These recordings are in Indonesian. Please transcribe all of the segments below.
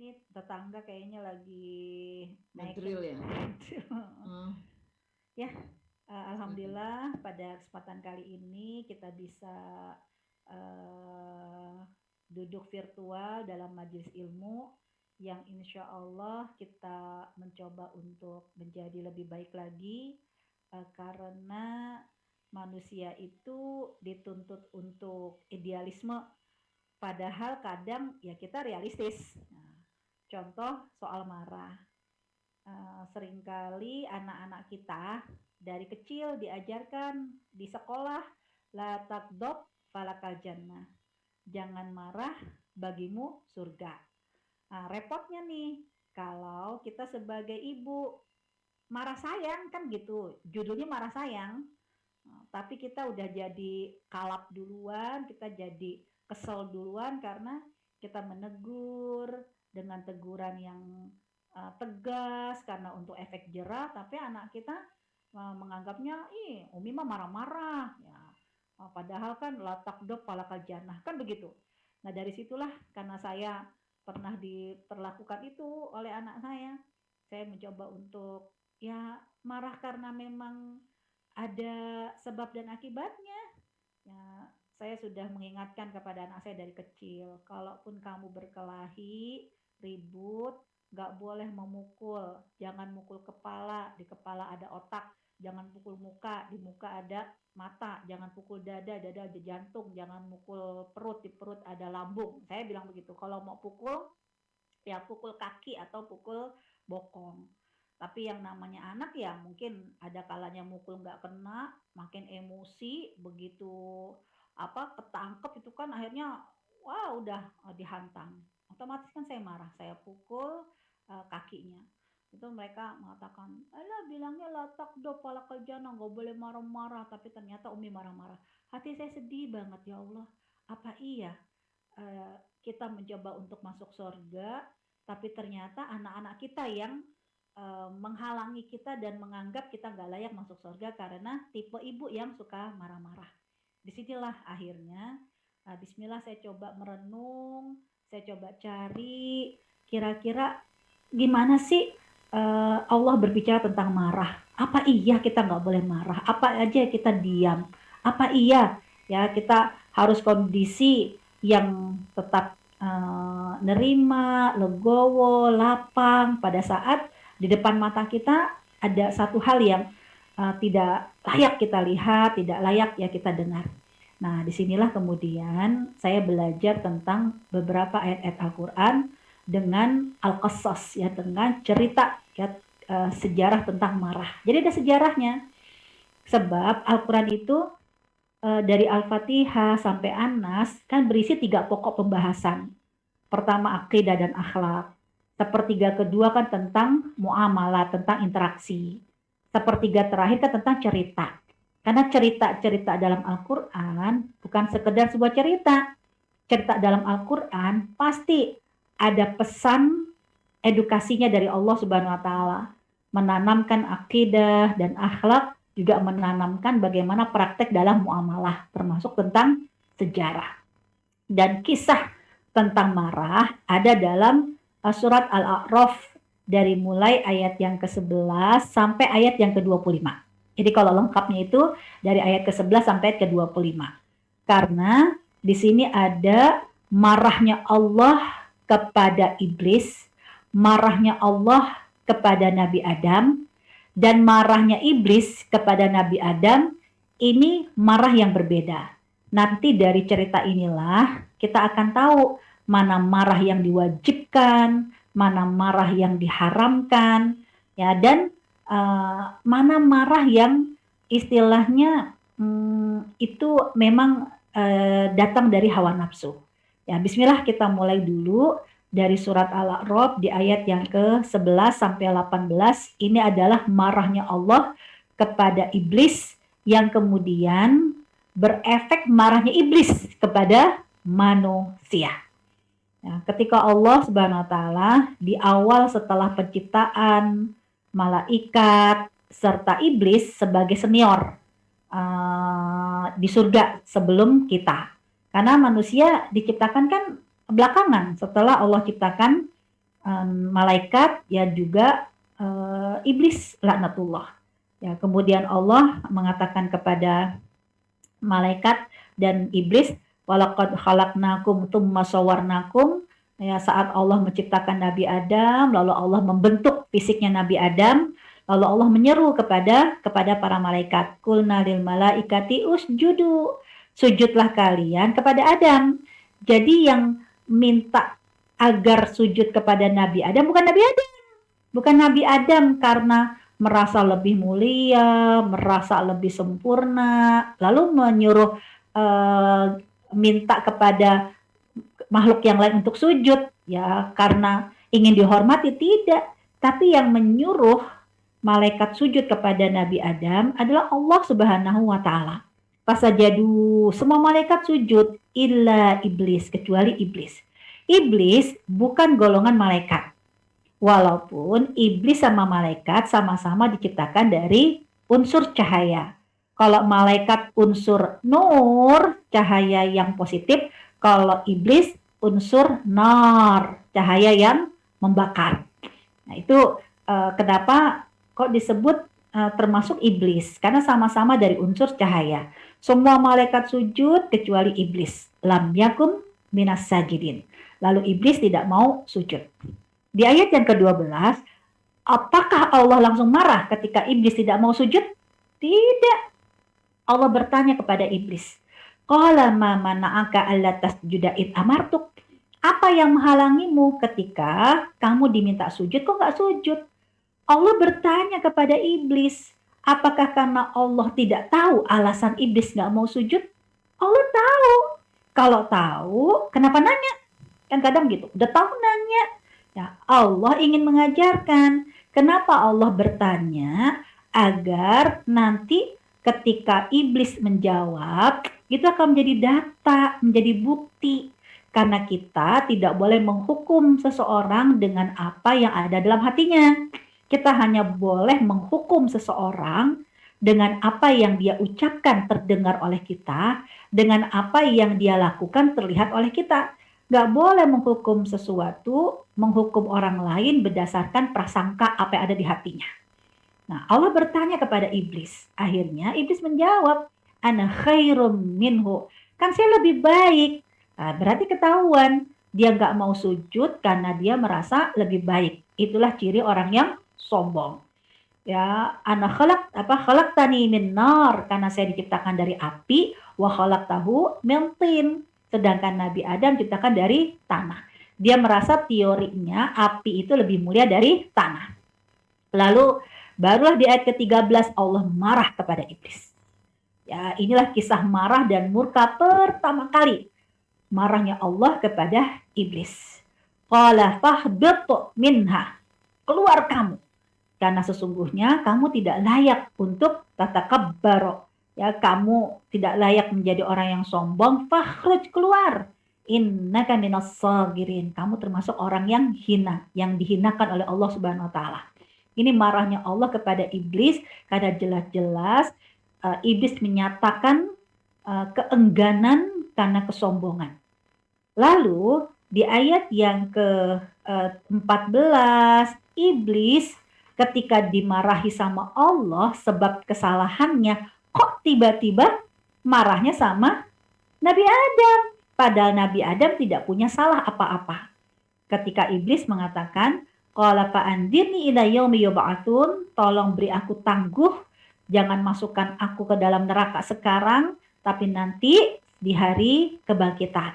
Ini tetangga kayaknya lagi naikin. Ngedrill ya? Oh, Ya, mm-mm. alhamdulillah pada kesempatan kali ini kita bisa eh, duduk virtual dalam majelis ilmu yang insya Allah kita mencoba untuk menjadi lebih baik lagi, karena manusia itu dituntut untuk idealisme, padahal kadang ya kita realistis. Nah, contoh soal marah. Seringkali anak-anak kita dari kecil diajarkan di sekolah, la takdob falakal jannah. Jangan marah, bagimu surga. Nah, repotnya nih, kalau kita sebagai ibu marah sayang kan gitu, judulnya marah sayang. Nah, tapi kita udah jadi kalap duluan, kita jadi kesel duluan karena kita menegur dengan teguran yang tegas karena untuk efek jerah, tapi anak kita menganggapnya, ih Umi mah marah-marah ya. Padahal kan latak dok palakal janah kan begitu. Nah dari situlah karena saya pernah diperlakukan itu oleh anak saya mencoba untuk ya marah karena memang ada sebab dan akibatnya. Ya, saya sudah mengingatkan kepada anak saya dari kecil, kalaupun kamu berkelahi, ribut, nggak boleh memukul, jangan mukul kepala, di kepala ada otak, jangan pukul muka, di muka ada mata, jangan pukul dada, dada ada jantung, jangan mukul perut, di perut ada lambung. Saya bilang begitu. Kalau mau pukul, ya pukul kaki atau pukul bokong. Tapi yang namanya anak ya mungkin ada kalanya mukul nggak kena, makin emosi, begitu apa ketangkep itu kan akhirnya wah udah dihantam. Otomatis kan saya marah, saya pukul kakinya. Itu mereka mengatakan, alah bilangnya latak do pala kejana, nggak boleh marah-marah. Tapi ternyata Umi marah-marah. Hati saya sedih banget, ya Allah. Apa iya kita mencoba untuk masuk surga, tapi ternyata anak-anak kita yang menghalangi kita dan menganggap kita nggak layak masuk surga karena tipe ibu yang suka marah-marah. Disinilah akhirnya, Bismillah saya coba merenung, saya coba cari kira-kira gimana sih Allah berbicara tentang marah. Apa iya kita nggak boleh marah? Apa aja kita diam? Apa iya ya kita harus kondisi yang tetap nerima, legowo, lapang pada saat di depan mata kita ada satu hal yang tidak layak kita lihat, tidak layak ya kita dengar. Nah, disinilah kemudian saya belajar tentang beberapa ayat-ayat Al-Quran dengan Al-Qasas, ya, dengan cerita ya, sejarah tentang marah. Jadi ada sejarahnya, sebab Al-Quran itu dari Al-Fatihah sampai An-Nas kan berisi 3 pokok pembahasan. Pertama akidah dan akhlak. Sepertiga kedua kan tentang muamalah, tentang interaksi. Sepertiga terakhir kan tentang cerita. Karena cerita-cerita dalam Al-Quran bukan sekedar sebuah cerita. Cerita dalam Al-Quran pasti ada pesan edukasinya dari Allah Subhanahu wa taala. Menanamkan akidah dan akhlak, juga menanamkan bagaimana praktek dalam muamalah, termasuk tentang sejarah. Dan kisah tentang marah ada dalam surat Al-A'raf dari mulai ayat yang ke-11 sampai ayat yang ke-25. Jadi kalau lengkapnya itu dari ayat ke-11 sampai ayat ke-25. Karena di sini ada marahnya Allah kepada iblis, marahnya Allah kepada Nabi Adam, dan marahnya iblis kepada Nabi Adam ini marah yang berbeda. Nanti dari cerita inilah kita akan tahu mana marah yang diwajibkan, mana marah yang diharamkan, ya, dan mana marah yang istilahnya itu memang datang dari hawa nafsu. Ya, bismillah kita mulai dulu dari surat Al-A'raf di ayat yang ke-11 sampai 18. Ini adalah marahnya Allah kepada iblis yang kemudian berefek marahnya iblis kepada manusia. Ya, ketika Allah Subhanahu wa taala di awal setelah penciptaan malaikat serta iblis sebagai senior di surga sebelum kita. Karena manusia diciptakan kan belakangan setelah Allah ciptakan malaikat ya juga iblis laknatullah. Ya, kemudian Allah mengatakan kepada malaikat dan iblis, walaqad khalaqnakum tsumma sawwarnakum. Ya, saat Allah menciptakan Nabi Adam, lalu Allah membentuk fisiknya Nabi Adam, lalu Allah menyeru kepada para malaikat, qulna lil malaikati usjudu, sujudlah kalian kepada Adam. Jadi yang minta agar sujud kepada Nabi Adam bukan Nabi Adam, bukan Nabi Adam karena merasa lebih mulia, merasa lebih sempurna, lalu menyuruh minta kepada makhluk yang lain untuk sujud, ya karena ingin dihormati, tidak. Tapi yang menyuruh malaikat sujud kepada Nabi Adam adalah Allah Subhanahu wa Ta'ala. Fasajadu, semua malaikat sujud, illa iblis, kecuali iblis. Iblis bukan golongan malaikat. Walaupun iblis sama malaikat sama-sama diciptakan dari unsur cahaya. Kalau malaikat unsur nur, cahaya yang positif. Kalau iblis unsur nar, cahaya yang membakar. Nah itu kenapa kok disebut termasuk iblis? Karena sama-sama dari unsur cahaya. Semua malaikat sujud kecuali iblis. Lam yakum minas sajidin. Lalu iblis tidak mau sujud. Di ayat yang ke-12, apakah Allah langsung marah ketika iblis tidak mau sujud? Tidak. Allah bertanya kepada iblis, qala ma mana'aka alla tasjuda id amartuk? Apa yang menghalangimu ketika kamu diminta sujud kok nggak sujud? Allah bertanya kepada iblis, apakah karena Allah tidak tahu alasan iblis nggak mau sujud? Allah tahu. Kalau tahu, kenapa nanya? Kan kadang gitu, udah tahu nanya. Ya, Allah ingin mengajarkan. Kenapa Allah bertanya? Agar nanti ketika iblis menjawab, itu akan menjadi data, menjadi bukti. Karena kita tidak boleh menghukum seseorang dengan apa yang ada dalam hatinya. Kita hanya boleh menghukum seseorang dengan apa yang dia ucapkan terdengar oleh kita, dengan apa yang dia lakukan terlihat oleh kita. Gak boleh menghukum sesuatu, menghukum orang lain berdasarkan prasangka apa yang ada di hatinya. Nah, Allah bertanya kepada iblis. Akhirnya iblis menjawab, ana khairum minhu. Kan saya lebih baik. Nah, berarti ketahuan dia gak mau sujud karena dia merasa lebih baik. Itulah ciri orang yang sombong. Ya, ana khalaqtani min nar, karena saya diciptakan dari api, wa khalaqtahu min tin. Sedangkan Nabi Adam diciptakan dari tanah. Dia merasa teorinya api itu lebih mulia dari tanah. Lalu barulah di ayat ke-13 Allah marah kepada iblis. Ya, inilah kisah marah dan murka pertama kali marahnya Allah kepada iblis. Qala fahbit minha. Keluar kamu. Karena sesungguhnya kamu tidak layak untuk tatakabbar. Ya, kamu tidak layak menjadi orang yang sombong. Fakhruj, keluar. Innaka minas sagirin. Kamu termasuk orang yang hina, yang dihinakan oleh Allah Subhanahu wa Ta'ala. Ini marahnya Allah kepada iblis karena jelas-jelas iblis menyatakan keengganan karena kesombongan. Lalu di ayat yang ke-14, iblis ketika dimarahi sama Allah sebab kesalahannya, kok tiba-tiba marahnya sama Nabi Adam? Padahal Nabi Adam tidak punya salah apa-apa. Ketika iblis mengatakan, qala fa'andirni ila yaumi yub'atsun, tolong beri aku tangguh, jangan masukkan aku ke dalam neraka sekarang, tapi nanti di hari kebangkitan.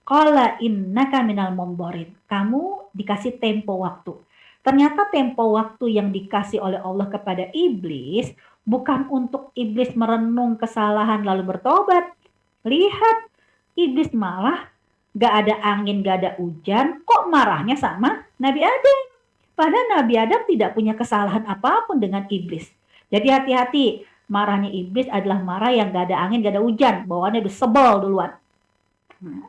Qala innaka minal mundzirin, kamu dikasih tempo waktu. Ternyata tempo waktu yang dikasih oleh Allah kepada iblis bukan untuk iblis merenung kesalahan lalu bertobat. Lihat, iblis malah gak ada angin, gak ada hujan, kok marahnya sama Nabi Adam. Padahal Nabi Adam tidak punya kesalahan apapun dengan iblis. Jadi hati-hati, marahnya iblis adalah marah yang gak ada angin, gak ada hujan, bawaannya udah sebel duluan.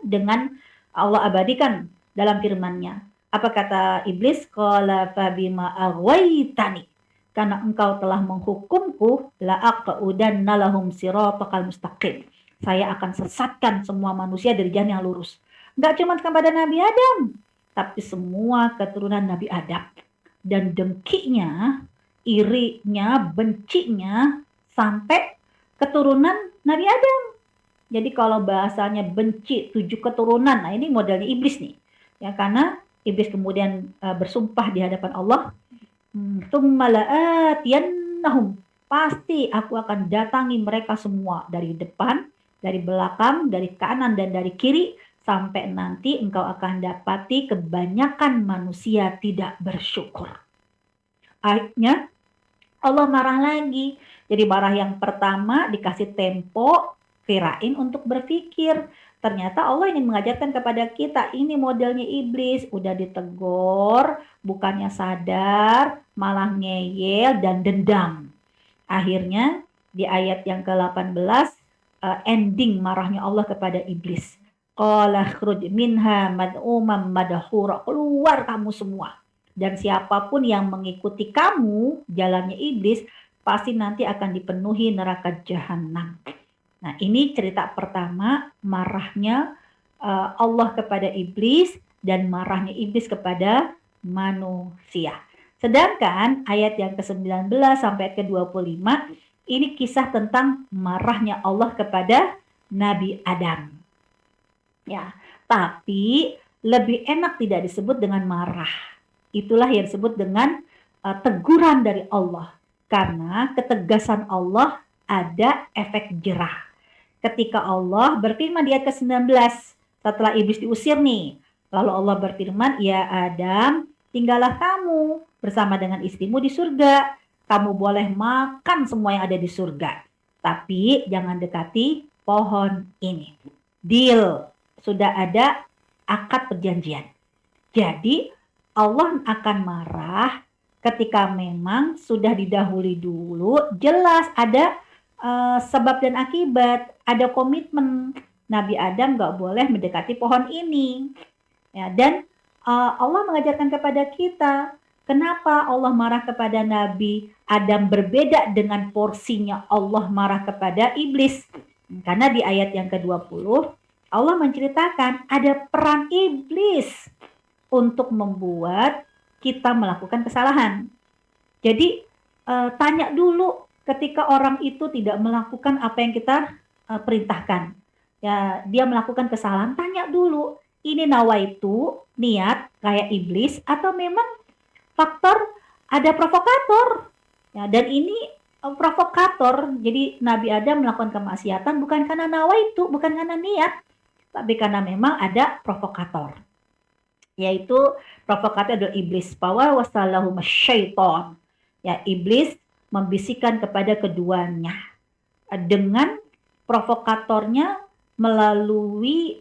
Dengan Allah abadikan dalam firman-Nya. Apa kata iblis? Qala fabima aghwaytani, karena engkau telah menghukumku, la aqudanna lahum siratal mustaqim. Saya akan sesatkan semua manusia dari jalan yang lurus. Enggak cuma kepada Nabi Adam, tapi semua keturunan Nabi Adam. Dan dengkinya, irinya, bencinya sampai keturunan Nabi Adam. Jadi kalau bahasanya benci 7 keturunan, nah ini modelnya iblis nih. Ya, karena iblis kemudian bersumpah di hadapan Allah, "Tsumma la'atiyannahum." Pasti aku akan datangi mereka semua dari depan, dari belakang, dari kanan dan dari kiri, sampai nanti engkau akan dapati kebanyakan manusia tidak bersyukur. Akhirnya Allah marah lagi. Jadi marah yang pertama dikasih tempo, kirain untuk berpikir. Ternyata Allah ingin mengajarkan kepada kita, ini modelnya iblis, udah ditegur, bukannya sadar, malah ngeyel dan dendam. Akhirnya di ayat yang ke-18 ending marahnya Allah kepada iblis. Qala khruj minha mad'umam madhura, keluar kamu semua. Dan siapapun yang mengikuti kamu, jalannya iblis, pasti nanti akan dipenuhi neraka jahanam. Nah, ini cerita pertama, marahnya Allah kepada iblis dan marahnya iblis kepada manusia. Sedangkan ayat yang ke-19 sampai ke-25 ini kisah tentang marahnya Allah kepada Nabi Adam. Ya, tapi lebih enak tidak disebut dengan marah. Itulah yang disebut dengan teguran dari Allah. Karena ketegasan Allah ada efek jerah. Ketika Allah berfirman di ayat ke-19, setelah iblis diusir nih, lalu Allah berfirman, "Ya Adam, tinggallah kamu bersama dengan istrimu di surga. Kamu boleh makan semua yang ada di surga. Tapi jangan dekati pohon ini." Deal, sudah ada akad perjanjian. Jadi Allah akan marah ketika memang sudah didahului dulu, jelas ada sebab dan akibat, ada komitmen. Nabi Adam gak boleh mendekati pohon ini. Ya, dan Allah mengajarkan kepada kita, kenapa Allah marah kepada Nabi Adam berbeda dengan porsinya Allah marah kepada iblis. Karena di ayat yang ke-20, Allah menceritakan ada peran iblis untuk membuat kita melakukan kesalahan. Jadi tanya dulu ketika orang itu tidak melakukan apa yang kita perintahkan. Ya, dia melakukan kesalahan, tanya dulu, ini nawaitu, niat kayak iblis atau memang faktor ada provokator. Ya, dan ini provokator. Jadi Nabi Adam melakukan kemaksiatan bukan karena nawaitu, bukan karena niat, tapi karena memang ada provokator. Yaitu provokator adalah iblis. Bahwa wasallahum syaiton. Ya, iblis membisikkan kepada keduanya dengan provokatornya melalui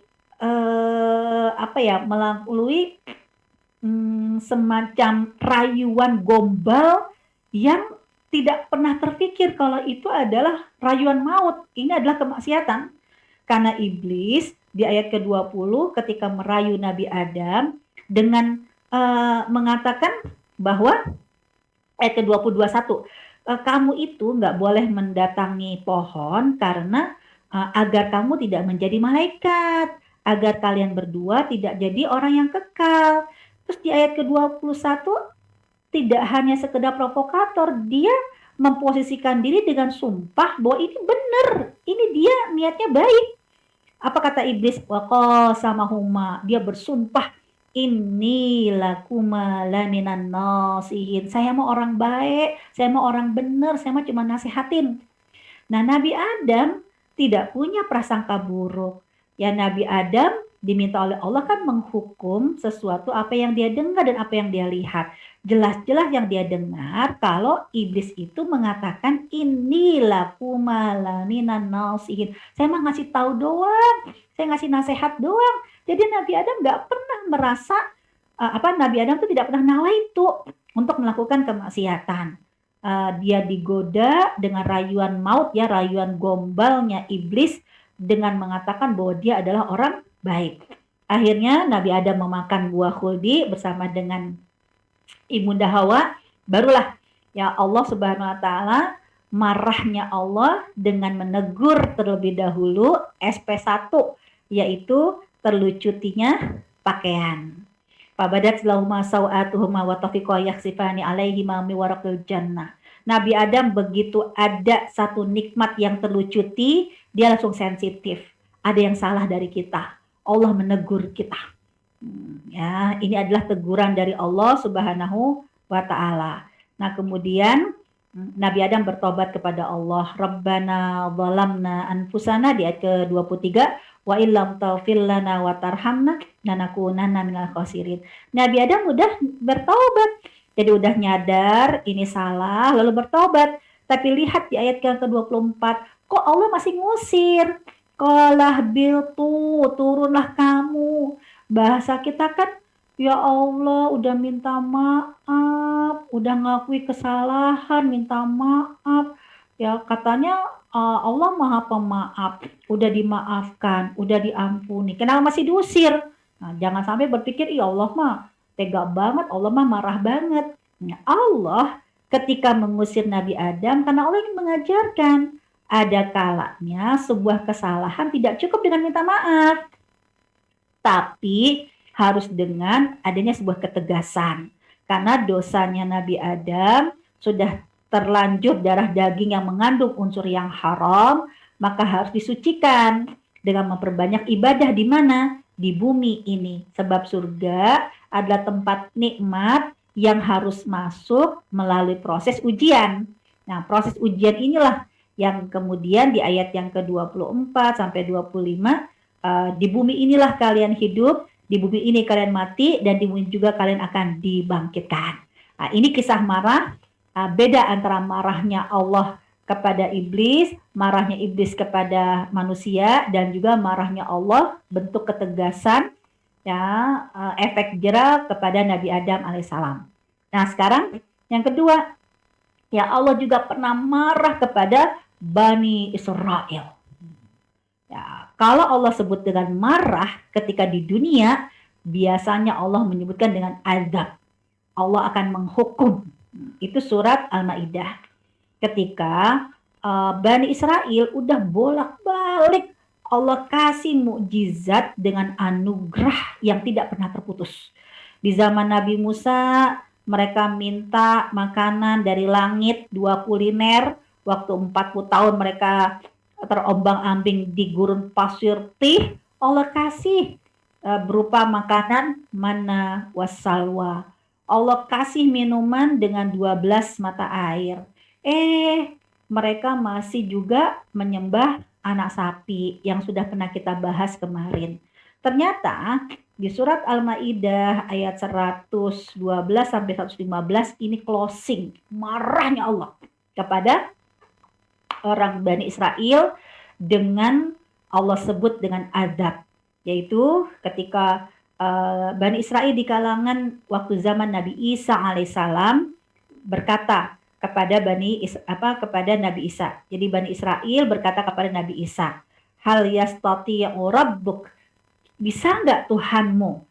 melalui semacam rayuan gombal yang tidak pernah terpikir kalau itu adalah rayuan maut. Ini adalah kemaksiatan. Karena iblis di ayat ke-20 ketika merayu Nabi Adam dengan mengatakan bahwa ayat ke-21, kamu itu nggak boleh mendatangi pohon karena agar kamu tidak menjadi malaikat, agar kalian berdua tidak jadi orang yang kekal. Terus di ayat ke-21 tidak hanya sekedar provokator, dia memposisikan diri dengan sumpah bahwa ini benar, ini dia niatnya baik. Apa kata iblis? Waqasamahuma, dia bersumpah, inni lakuma laminan nasihin. Saya mau orang baik, saya mau orang benar, saya mau cuma nasihatin. Nah, Nabi Adam tidak punya prasangka buruk. Ya, Nabi Adam diminta oleh Allah kan menghukum sesuatu apa yang dia dengar dan apa yang dia lihat. Jelas-jelas yang dia dengar kalau iblis itu mengatakan inilah kumalaminan nasihin. Saya mah ngasih tahu doang, saya ngasih nasihat doang. Jadi Nabi Adam nggak pernah merasa Nabi Adam itu tidak pernah nawaitu untuk melakukan kemaksiatan. Dia digoda dengan rayuan maut, ya, rayuan gombalnya iblis dengan mengatakan bahwa dia adalah orang baik. Akhirnya Nabi Adam memakan buah khuldi bersama dengan Ibunda Hawa, barulah ya Allah Subhanahu wa taala marahnya Allah dengan menegur terlebih dahulu SP1, yaitu terlucutinya pakaian. Fabadat lahuma sawatuhuma wa tafiqa yakhsifani alaihima mi waraqil jannah. Nabi Adam begitu ada satu nikmat yang terlucuti, dia langsung sensitif. Ada yang salah dari kita. Allah menegur kita. Ya, ini adalah teguran dari Allah Subhanahu wa taala. Nah, kemudian Nabi Adam bertobat kepada Allah. Rabbana zalamna anfusana di ayat ke-23, wa illam taghfir lana wa tarhamna lanakunanna minal khasirin. Nabi Adam udah bertobat. Jadi udah nyadar ini salah lalu bertobat. Tapi lihat di ayat yang ke-24, kok Allah masih ngusir? Qalah biltu, turunlah kamu. Bahasa kita kan, ya Allah udah minta maaf, udah ngakui kesalahan, minta maaf. Ya katanya Allah Maha Pemaaf, udah dimaafkan, udah diampuni. Kenapa masih diusir? Nah, jangan sampai berpikir, ya Allah mah tega banget, Allah mah marah banget. Nah, Allah ketika mengusir Nabi Adam karena Allah ingin mengajarkan ada kalanya sebuah kesalahan tidak cukup dengan minta maaf, tapi harus dengan adanya sebuah ketegasan. Karena dosanya Nabi Adam sudah terlanjur darah daging yang mengandung unsur yang haram, maka harus disucikan dengan memperbanyak ibadah di mana? Di bumi ini. Sebab surga adalah tempat nikmat yang harus masuk melalui proses ujian. Nah, proses ujian inilah yang kemudian di ayat yang ke-24 sampai 25, di bumi inilah kalian hidup, di bumi ini kalian mati, dan di bumi juga kalian akan dibangkitkan. Nah, ini kisah marah, beda antara marahnya Allah kepada iblis, marahnya iblis kepada manusia, dan juga marahnya Allah bentuk ketegasan, ya, efek jera kepada Nabi Adam alaihissalam. Nah, sekarang yang kedua, ya Allah juga pernah marah kepada Bani Israel. Ya, kalau Allah sebut dengan marah ketika di dunia, biasanya Allah menyebutkan dengan azab. Allah akan menghukum. Itu surat Al-Maidah. Ketika Bani Israel udah bolak-balik Allah kasih mukjizat dengan anugerah yang tidak pernah terputus. Di zaman Nabi Musa, mereka minta makanan dari langit, 2 kuliner. Waktu 40 tahun mereka terombang-ambing di gurun pasir tih, Allah kasih berupa makanan mana wassalwa. Allah kasih minuman dengan 12 mata air. Mereka masih juga menyembah anak sapi yang sudah pernah kita bahas kemarin. Ternyata di surat Al-Maidah ayat 112 sampai 115 ini closing marahnya Allah kepada orang Bani Israel dengan Allah sebut dengan azab, yaitu ketika Bani Israel di kalangan waktu zaman Nabi Isa alaihissalam berkata kepada kepada Nabi Isa. Jadi Bani Israel berkata kepada Nabi Isa, hal yastati'u rabbuk, bisa nggak Tuhanmu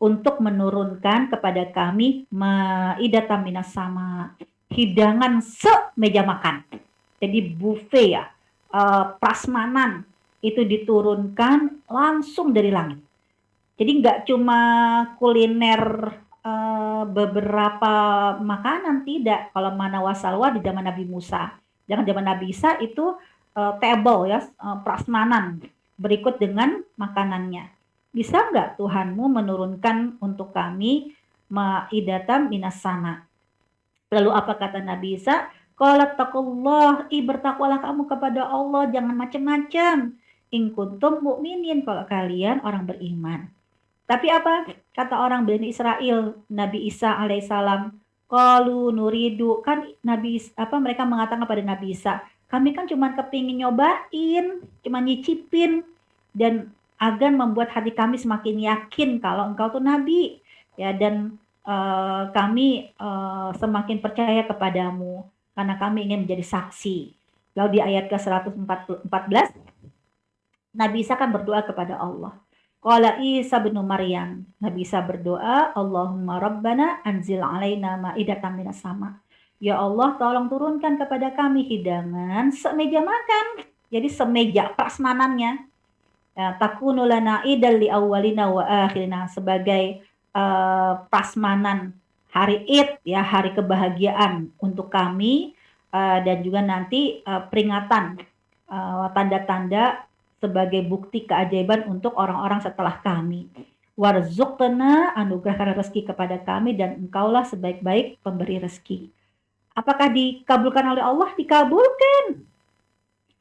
untuk menurunkan kepada kami maidatan minas sama, hidangan semeja makan. Jadi buffet ya, prasmanan itu diturunkan langsung dari langit. Jadi nggak cuma kuliner beberapa makanan, tidak. Kalau mana wasalwa di zaman Nabi Musa, zaman Nabi Isa itu table ya, prasmanan berikut dengan makanannya. Bisa nggak Tuhanmu menurunkan untuk kami maidatan minas sama? Lalu apa kata Nabi Isa? Qalat taqullah, bertakwalah kamu kepada Allah, jangan macam-macam. In kuntum mu'minin, kalau kalian orang beriman. Tapi apa kata orang Bani Israel, Nabi Isa alaihissalam? Qalu nuridu, kan mereka mengatakan kepada Nabi Isa, kami kan cuma kepingin nyobain, cuma nyicipin, dan agar membuat hati kami semakin yakin kalau engkau tuh Nabi, ya, dan kami semakin percaya kepadamu karena kami ingin menjadi saksi. Lalu di ayat ke-114 Nabi Isa kan berdoa kepada Allah. Qala Isa bin Maryam, Nabi Isa berdoa, Allahumma rabbana anzil alaina ma'idatan minas sama. Ya Allah, tolong turunkan kepada kami hidangan semeja makan. Jadi semeja prasmanannya. Ya, takunu lana idal li awwalina wa akhirina, sebagai prasmanan hari Id ya, hari kebahagiaan untuk kami, dan juga nanti peringatan tanda-tanda sebagai bukti keajaiban untuk orang-orang setelah kami. Warzuqna, anugerahkan rezeki kepada kami dan engkaulah sebaik-baik pemberi rezeki. Apakah dikabulkan oleh Allah? Dikabulkan.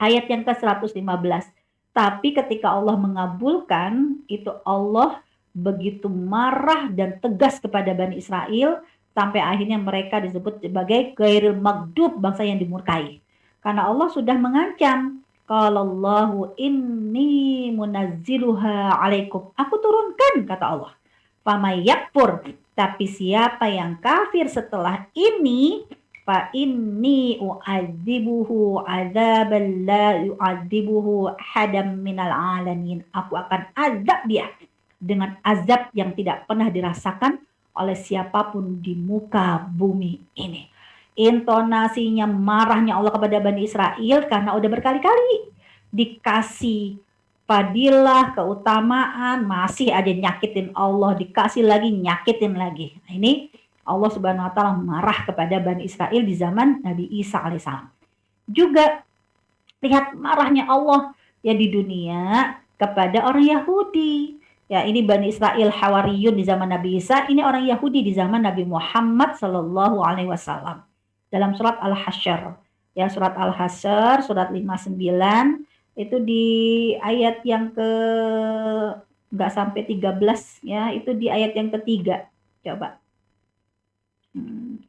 Ayat yang ke-115. Tapi ketika Allah mengabulkan, itu Allah begitu marah dan tegas kepada Bani Israel sampai akhirnya mereka disebut sebagai ghairil maghdub, bangsa yang dimurkai. Karena Allah sudah mengancam, qalallahu inni munazziluha alaikum. Aku turunkan, kata Allah. Famay yakfur, tapi siapa yang kafir setelah ini, fa inni u'adzibuhu adzaban la yu'adzibuhu hadam minal alamin. Aku akan azab dia dengan azab yang tidak pernah dirasakan oleh siapapun di muka bumi ini. Intonasinya marahnya Allah kepada Bani Israel karena udah berkali-kali dikasih fadilah, keutamaan, masih aja nyakitin Allah, dikasih lagi, nyakitin lagi. Nah, ini Allah Subhanahu wa taala marah kepada Bani Israel di zaman Nabi Isa alaihissalam. Juga lihat marahnya Allah ya di dunia kepada orang Yahudi. Ya, ini Bani Israel Hawariyun di zaman Nabi Isa, ini orang Yahudi di zaman Nabi Muhammad sallallahu alaihi wasallam. Dalam surat Al-Hasyr. Ya, surat Al-Hasyr, surat 59 itu di ayat yang ke nggak sampai 13 ya, itu di ayat yang ketiga. Coba.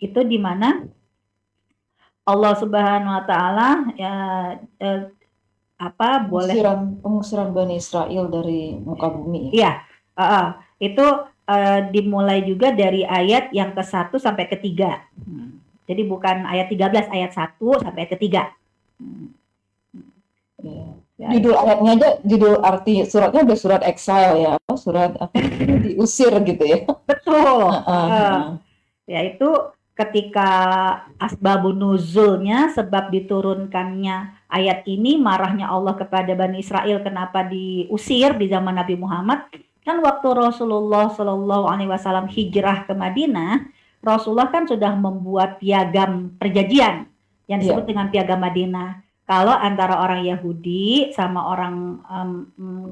Itu di mana Allah Subhanahu wa taala ya pengusiran Bani Israel dari muka bumi. Iya, itu dimulai juga dari ayat yang ke-1 sampai ke-3. Jadi bukan ayat 13, ayat 1 sampai ayat ke-3. Ya, judul ayatnya aja, judul arti suratnya udah surat exile ya, surat apa diusir gitu ya. Betul. Yaitu ketika asbabun nuzulnya, sebab diturunkannya ayat ini, marahnya Allah kepada Bani Israel kenapa diusir di zaman Nabi Muhammad. Kan waktu Rasulullah Shallallahu Alaihi Wasallam hijrah ke Madinah, Rasulullah kan sudah membuat piagam perjanjian yang disebut dengan piagam Madinah. Kalau antara orang Yahudi sama orang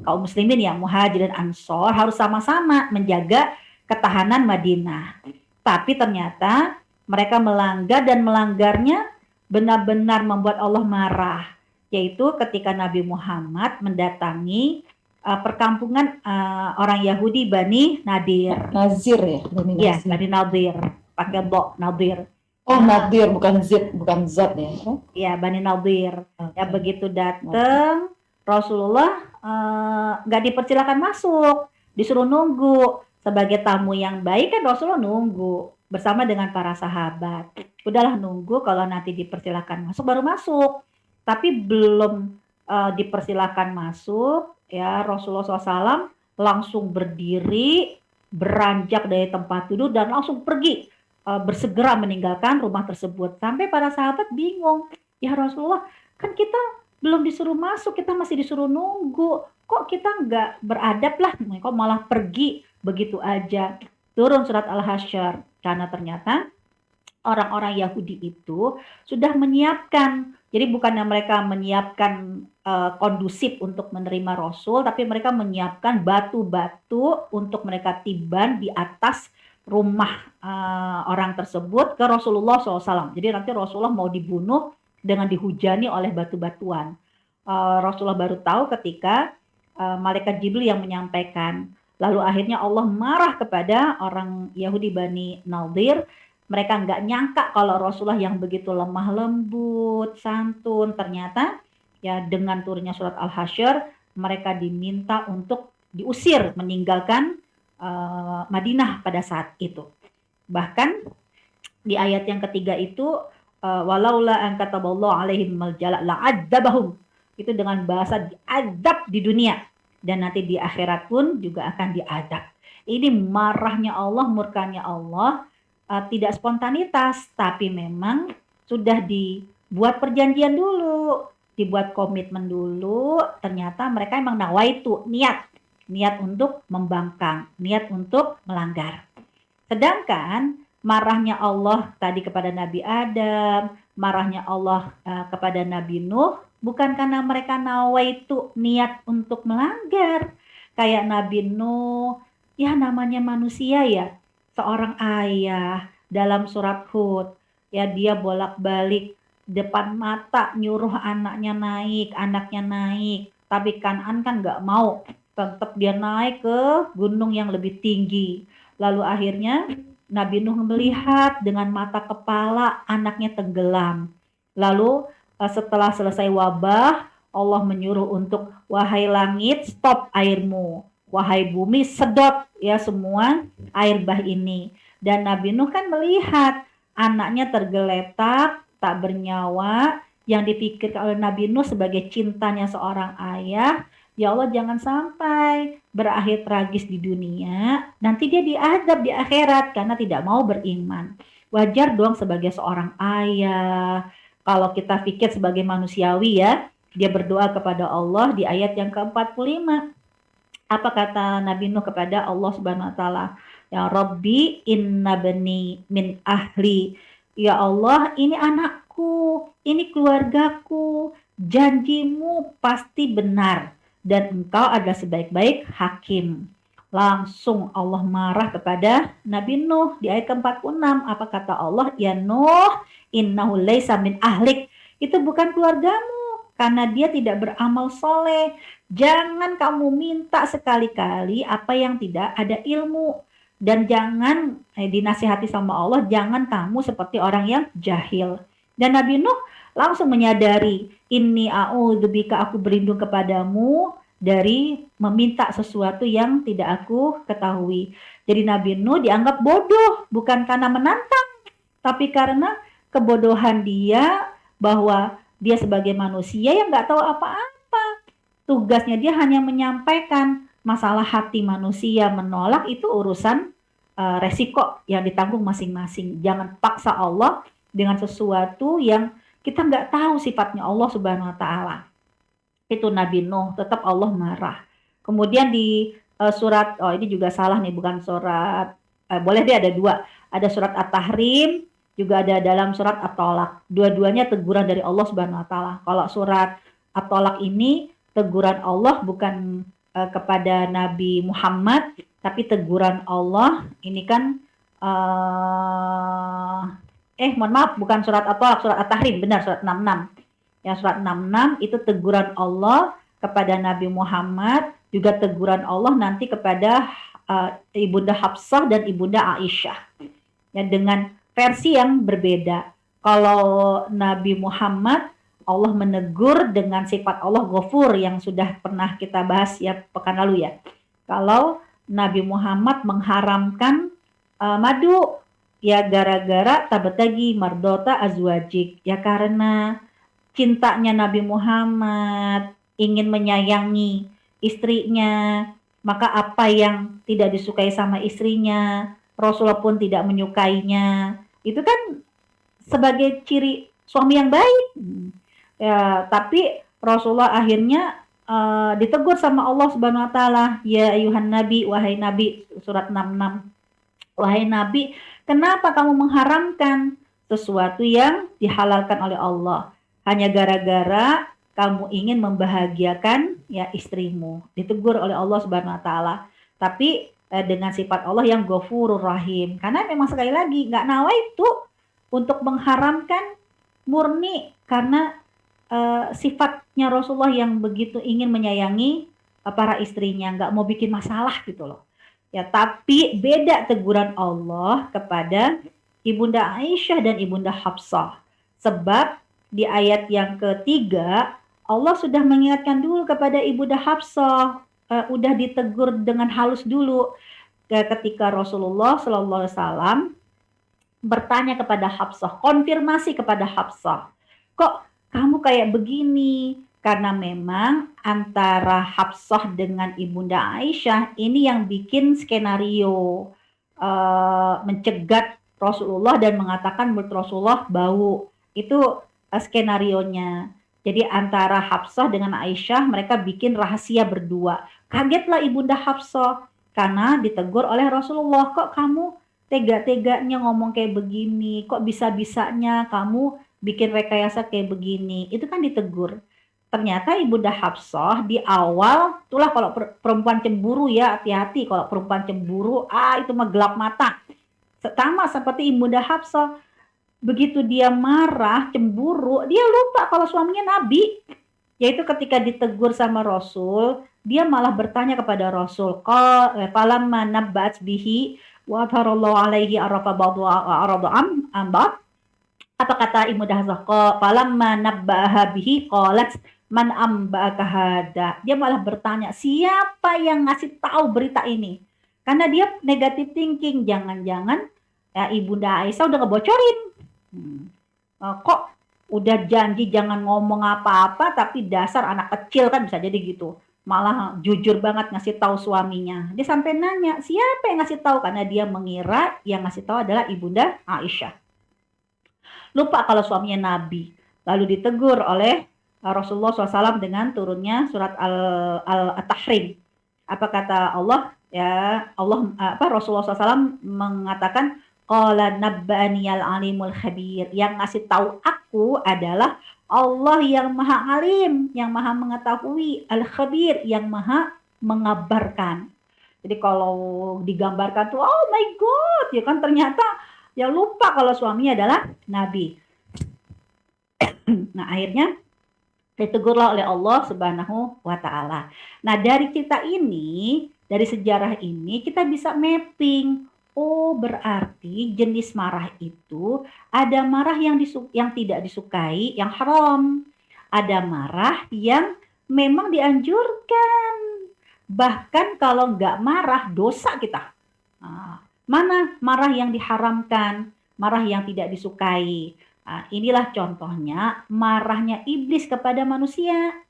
kaum muslimin ya, Muhajirin Ansor, harus sama-sama menjaga ketahanan Madinah. Tapi ternyata mereka melanggar, dan melanggarnya benar-benar membuat Allah marah. Yaitu ketika Nabi Muhammad mendatangi perkampungan orang Yahudi Bani Nadir. Nazir ya? Iya, Bani Nadir. Pakai blok Nadir. Oh, Nadir, bukan zat ya? Iya, Bani Nadir. Ya, begitu datang, Rasulullah nggak dipersilakan masuk. Disuruh nunggu. Sebagai tamu yang baik kan Rasulullah nunggu bersama dengan para sahabat. Udahlah nunggu, kalau nanti dipersilakan masuk baru masuk. Tapi belum dipersilakan masuk, ya Rasulullah SAW langsung berdiri, beranjak dari tempat duduk dan langsung pergi, bersegera meninggalkan rumah tersebut. Sampai para sahabat bingung, ya Rasulullah, kan kita belum disuruh masuk, kita masih disuruh nunggu. Kok kita nggak beradab lah, kok malah pergi begitu aja. Turun surat Al-Hasyr, karena ternyata orang-orang Yahudi itu sudah menyiapkan. Jadi bukannya mereka menyiapkan kondusif untuk menerima Rasul, tapi mereka menyiapkan batu-batu untuk mereka tiban di atas rumah orang tersebut ke Rasulullah SAW. Jadi nanti Rasulullah mau dibunuh dengan dihujani oleh batu-batuan. Rasulullah baru tahu ketika malaikat Jibril yang menyampaikan. Lalu akhirnya Allah marah kepada orang Yahudi Bani Nadir. Mereka nggak nyangka kalau Rasulullah yang begitu lemah lembut, santun. Ternyata ya dengan turunnya surat Al-Hasyr, mereka diminta untuk diusir, meninggalkan Madinah pada saat itu. Bahkan di ayat yang ketiga itu, walaula an kataballahu alaihim maljala la'adzabahum. Itu dengan bahasa diadab di dunia. Dan nanti di akhirat pun juga akan diadab. Ini marahnya Allah, murkanya Allah, tidak spontanitas, tapi memang sudah dibuat perjanjian dulu, dibuat komitmen dulu. Ternyata mereka emang nawaitu, niat niat untuk membangkang, niat untuk melanggar. Sedangkan marahnya Allah tadi kepada Nabi Adam, marahnya Allah kepada Nabi Nuh, bukan karena mereka nawaitu niat untuk melanggar. Kayak Nabi Nuh, ya namanya manusia ya, seorang ayah dalam surat Hud, ya dia bolak-balik depan mata nyuruh anaknya naik, tapi Kan'an kan nggak mau, tetap dia naik ke gunung yang lebih tinggi. Lalu akhirnya Nabi Nuh melihat dengan mata kepala anaknya tenggelam. Lalu setelah selesai wabah, Allah menyuruh untuk wahai langit stop airmu, wahai bumi sedot ya semua air bah ini. Dan Nabi Nuh kan melihat anaknya tergeletak tak bernyawa, yang dipikirkan oleh Nabi Nuh sebagai cintanya seorang ayah, ya Allah jangan sampai berakhir tragis di dunia, nanti dia diazab di akhirat karena tidak mau beriman. Wajar dong sebagai seorang ayah, kalau kita pikir sebagai manusiawi ya, dia berdoa kepada Allah di ayat yang ke-45. Apa kata Nabi Nuh kepada Allah Subhanahu wa taala? Ya Rabbi inna bani min ahli. Ya Allah, ini anakku, ini keluargaku. Janjimu pasti benar dan engkau adalah sebaik-baik hakim. Langsung Allah marah kepada Nabi Nuh di ayat ke-46. Apa kata Allah? Ya Nuh, innahu laisa min ahlik. Itu bukan keluargamu karena dia tidak beramal soleh. Jangan kamu minta sekali-kali apa yang tidak ada ilmu. Dan jangan dinasihati sama Allah, jangan kamu seperti orang yang jahil. Dan Nabi Nuh langsung menyadari, inni a'udzubika, aku berlindung kepadamu dari meminta sesuatu yang tidak aku ketahui. Jadi Nabi Nuh dianggap bodoh, bukan karena menantang, tapi karena kebodohan dia, bahwa dia sebagai manusia yang nggak tahu apa-apa. Tugasnya dia hanya menyampaikan. Masalah hati manusia menolak itu urusan resiko yang ditanggung masing-masing. Jangan paksa Allah dengan sesuatu yang kita nggak tahu sifatnya Allah Subhanahu wa taala. Itu Nabi Nuh, tetap Allah marah. Kemudian di surat, ini juga salah nih, bukan surat, boleh deh ada dua. Ada surat At-Tahrim, juga ada dalam surat At-Tolak. Dua-duanya teguran dari Allah Subhanahu wa taala. Kalau surat At-Tolak ini teguran Allah bukan kepada Nabi Muhammad, tapi teguran Allah ini kan mohon maaf, bukan surat At-Tolak, surat At-Tahrim, benar, surat 66. Ya, surat 66 itu teguran Allah kepada Nabi Muhammad, juga teguran Allah nanti kepada Ibunda Hafsah dan Ibunda Aisyah. Ya, dengan versi yang berbeda. Kalau Nabi Muhammad, Allah menegur dengan sifat Allah Ghafur yang sudah pernah kita bahas ya pekan lalu ya. Kalau Nabi Muhammad mengharamkan madu, ya gara-gara tabtagi mardota azwajik, ya karena cintanya Nabi Muhammad ingin menyayangi istrinya, maka apa yang tidak disukai sama istrinya, Rasulullah pun tidak menyukainya. Itu kan sebagai ciri suami yang baik. Ya, tapi Rasulullah akhirnya ditegur sama Allah Subhanahu wa taala, ya ayuhan nabi, wahai nabi, surat 66. Wahai nabi, kenapa kamu mengharamkan sesuatu yang dihalalkan oleh Allah? Hanya gara-gara kamu ingin membahagiakan ya istrimu. Ditegur oleh Allah Subhanahu wa taala. Tapi dengan sifat Allah yang Ghafurur Rahim. Karena memang sekali lagi nggak nawaitu untuk mengharamkan, murni karena sifatnya Rasulullah yang begitu ingin menyayangi para istrinya, nggak mau bikin masalah gitu loh. Ya, tapi beda teguran Allah kepada Ibunda Aisyah dan Ibunda Hafsah. Sebab di ayat yang ketiga Allah sudah mengingatkan dulu kepada Ibunda Hafsah, udah ditegur dengan halus dulu ketika Rasulullah Shallallahu Alaihi Wasallam bertanya kepada Hafsah, konfirmasi kepada Hafsah, kok kamu kayak begini? Karena memang antara Hafsah dengan Ibunda Aisyah ini yang bikin skenario mencegat Rasulullah dan mengatakan menurut Rasulullah bau. Itu skenarionya. Jadi antara Hafsah dengan Aisyah mereka bikin rahasia berdua. Kagetlah ibunda Hafsah karena ditegur oleh Rasulullah, kok kamu tega-teganya ngomong kayak begini, kok bisa-bisanya kamu bikin rekayasa kayak begini. Itu kan ditegur. Ternyata ibunda Hafsah di awal, itulah kalau perempuan cemburu ya, hati-hati kalau perempuan cemburu, itu mah gelap mata. Sama seperti ibunda Hafsah, begitu dia marah, cemburu, dia lupa kalau suaminya nabi. Yaitu ketika ditegur sama Rasul, dia malah bertanya kepada Rasul, falamma nabbat bihi wa tarallahu alaihi arafa ba'du aradu ambat. Apa kata Ibnu Dahzah? Falamma nabbaha bihi qalat man amba'aka hada. Dia malah bertanya, siapa yang ngasih tahu berita ini? Karena dia negatif thinking, jangan-jangan ya Ibunda Aisyah udah ngebocorin. Kok udah janji jangan ngomong apa-apa tapi dasar anak kecil kan bisa jadi gitu, malah jujur banget ngasih tahu suaminya. Dia sampai nanya siapa yang ngasih tahu, karena dia mengira yang ngasih tahu adalah Ibunda Aisyah. Lupa kalau suaminya nabi, lalu ditegur oleh Rasulullah SAW dengan turunnya surat Al-Tahrim. Apa kata Allah? Ya Allah, Rasulullah SAW mengatakan, qala nabbaniyal alimul khabir, yang ngasih tahu aku adalah Allah yang maha alim, yang maha mengetahui, al-khabir, yang maha mengabarkan. Jadi kalau digambarkan tuh, oh my god, ya kan, ternyata ya lupa kalau suaminya adalah nabi. Nah akhirnya ditegurlah oleh Allah Subhanahu wa Ta'ala. Nah dari cerita ini, dari sejarah ini kita bisa mapping. Oh berarti jenis marah itu ada marah yang tidak disukai, yang haram. Ada marah yang memang dianjurkan. Bahkan kalau nggak marah dosa kita. Nah, mana marah yang diharamkan, marah yang tidak disukai. Nah, inilah contohnya marahnya iblis kepada manusia.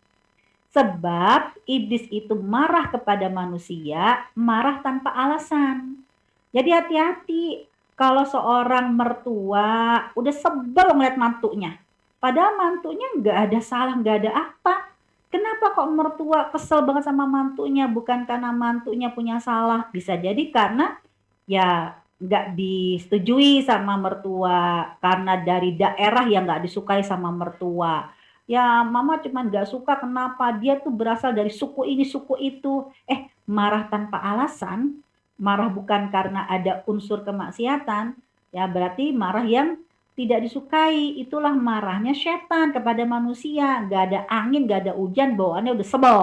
Sebab iblis itu marah kepada manusia, marah tanpa alasan. Jadi hati-hati kalau seorang mertua udah sebel ngeliat mantunya. Padahal mantunya nggak ada salah, nggak ada apa. Kenapa kok mertua kesel banget sama mantunya? Bukan karena mantunya punya salah. Bisa jadi karena ya nggak disetujui sama mertua, karena dari daerah yang nggak disukai sama mertua. Ya mama cuman nggak suka kenapa dia tuh berasal dari suku ini suku itu. Marah tanpa alasan, marah bukan karena ada unsur kemaksiatan, ya berarti marah yang tidak disukai. Itulah marahnya setan kepada manusia. Nggak ada angin, nggak ada hujan, bawaannya udah sebel.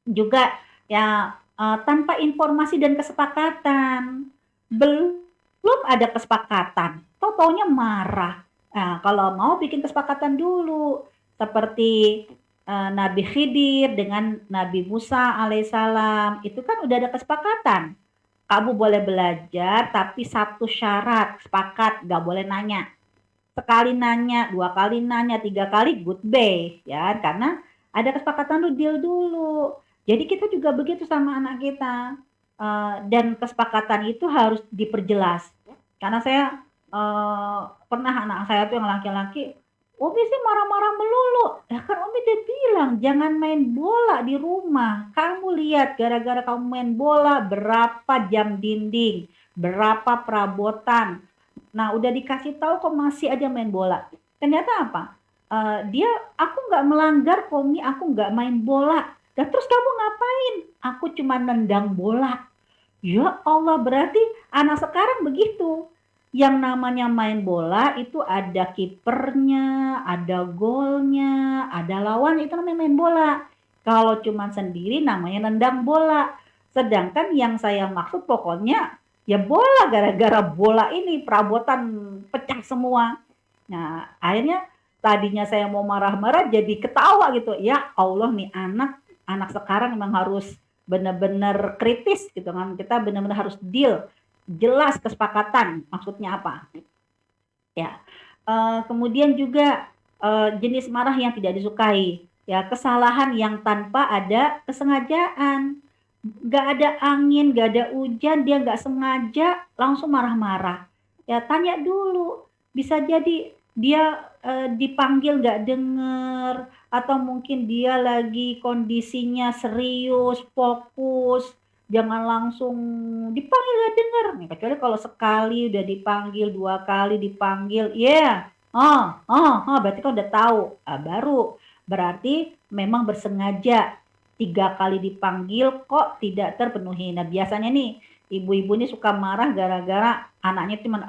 Juga ya tanpa informasi dan kesepakatan. Belum ada kesepakatan, taunya marah. Nah, kalau mau bikin kesepakatan dulu, seperti Nabi Khidir dengan Nabi Musa alaihissalam, itu kan udah ada kesepakatan. Kamu boleh belajar, tapi satu syarat, sepakat, gak boleh nanya. Sekali nanya, 2 kali nanya, 3 kali goodbye, ya, karena ada kesepakatan dulu, deal dulu. Jadi kita juga begitu sama anak kita. Dan kesepakatan itu harus diperjelas. Karena saya pernah anak saya tuh yang laki-laki, Umi sih marah-marah melulu. Ya kan Umi udah bilang jangan main bola di rumah. Kamu lihat gara-gara kamu main bola berapa jam dinding, berapa perabotan. Nah udah dikasih tahu kok masih aja main bola. Ternyata apa? Aku nggak melanggar Komi, aku nggak main bola. Dan terus kamu ngapain? Aku cuma nendang bola. Ya Allah, berarti anak sekarang begitu. Yang namanya main bola itu ada kipernya, ada golnya, ada lawan, itu namanya main bola. Kalau cuma sendiri namanya nendang bola. Sedangkan yang saya maksud pokoknya ya bola, gara-gara bola ini perabotan pecah semua. Nah, akhirnya tadinya saya mau marah-marah jadi ketawa gitu. Ya Allah nih anak sekarang memang harus benar-benar kritis gitu kan. Kita benar-benar harus deal, jelas kesepakatan maksudnya apa. Ya. Kemudian juga jenis marah yang tidak disukai. Ya, kesalahan yang tanpa ada kesengajaan. Gak ada angin, gak ada hujan, dia gak sengaja langsung marah-marah. Ya, tanya dulu. Bisa jadi dia dipanggil nggak denger, atau mungkin dia lagi kondisinya serius, fokus, jangan langsung dipanggil nggak denger. Nih, kecuali kalau sekali udah dipanggil, 2 kali dipanggil, ya, berarti kan udah tahu. Baru berarti memang bersengaja 3 kali dipanggil kok tidak terpenuhi. Nah biasanya nih ibu-ibu ini suka marah gara-gara anaknya cuma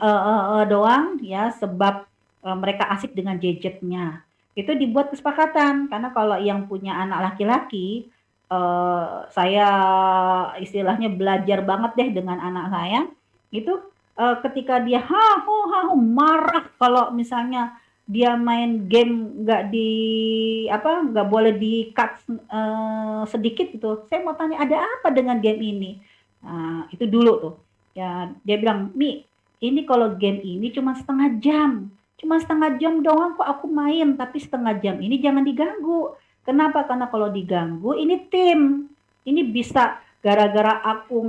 doang ya, sebab mereka asik dengan gadgetnya. Itu dibuat kesepakatan karena kalau yang punya anak laki-laki, saya istilahnya belajar banget deh dengan anak saya. Itu ketika dia marah kalau misalnya dia main game nggak boleh di cut sedikit gitu. Saya mau tanya ada apa dengan game ini? Nah, itu dulu tuh. Ya, dia bilang, "Mi, ini kalau game ini cuma setengah jam. Cuma setengah jam doang kok aku main, tapi setengah jam ini jangan diganggu." Kenapa? Karena kalau diganggu ini tim. Ini bisa gara-gara aku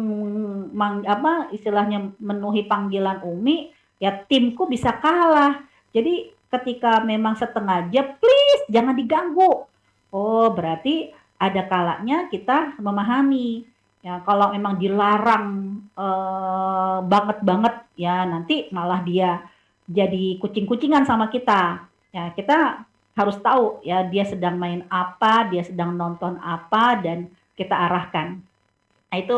istilahnya memenuhi panggilan Umi, ya timku bisa kalah. Jadi ketika memang setengah jam, please jangan diganggu. Oh, berarti ada kalanya kita memahami. Ya, kalau memang dilarang banget-banget ya nanti malah dia jadi kucing-kucingan sama kita. Ya, kita harus tahu ya dia sedang main apa, dia sedang nonton apa dan kita arahkan. Nah, itu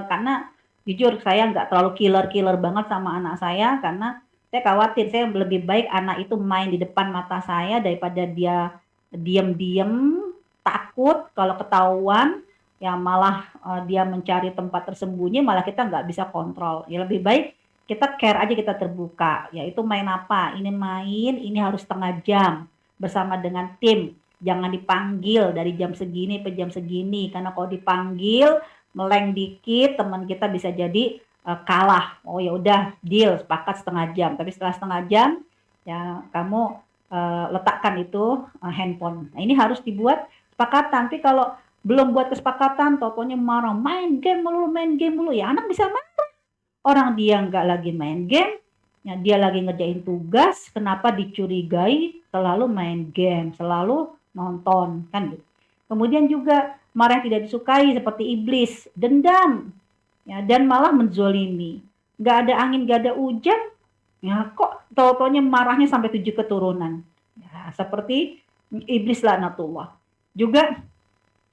karena jujur saya nggak terlalu killer-killer banget sama anak saya karena saya khawatir saya lebih baik anak itu main di depan mata saya daripada dia diam-diam takut kalau ketahuan ya malah dia mencari tempat tersembunyi malah kita nggak bisa kontrol. Ya lebih baik kita care aja, kita terbuka. Ya itu main apa? Ini main, ini harus setengah jam bersama dengan tim. Jangan dipanggil dari jam segini ke jam segini karena kalau dipanggil meleng dikit teman kita bisa jadi kalah. Oh ya udah deal sepakat setengah jam. Tapi setelah setengah jam ya kamu letakkan itu handphone. Nah ini harus dibuat kesepakatan. Tapi kalau belum buat kesepakatan, tokonya marah, main game mulu, ya anak bisa marah. Orang dia nggak lagi main game, ya dia lagi ngerjain tugas, kenapa dicurigai selalu main game, selalu nonton, kan gitu. Kemudian juga marah yang tidak disukai seperti iblis, dendam, ya, dan malah menzolimi. Nggak ada angin, nggak ada hujan, ya kok tau-taunya marahnya sampai 7 keturunan. Ya, seperti iblis laknatullah. Juga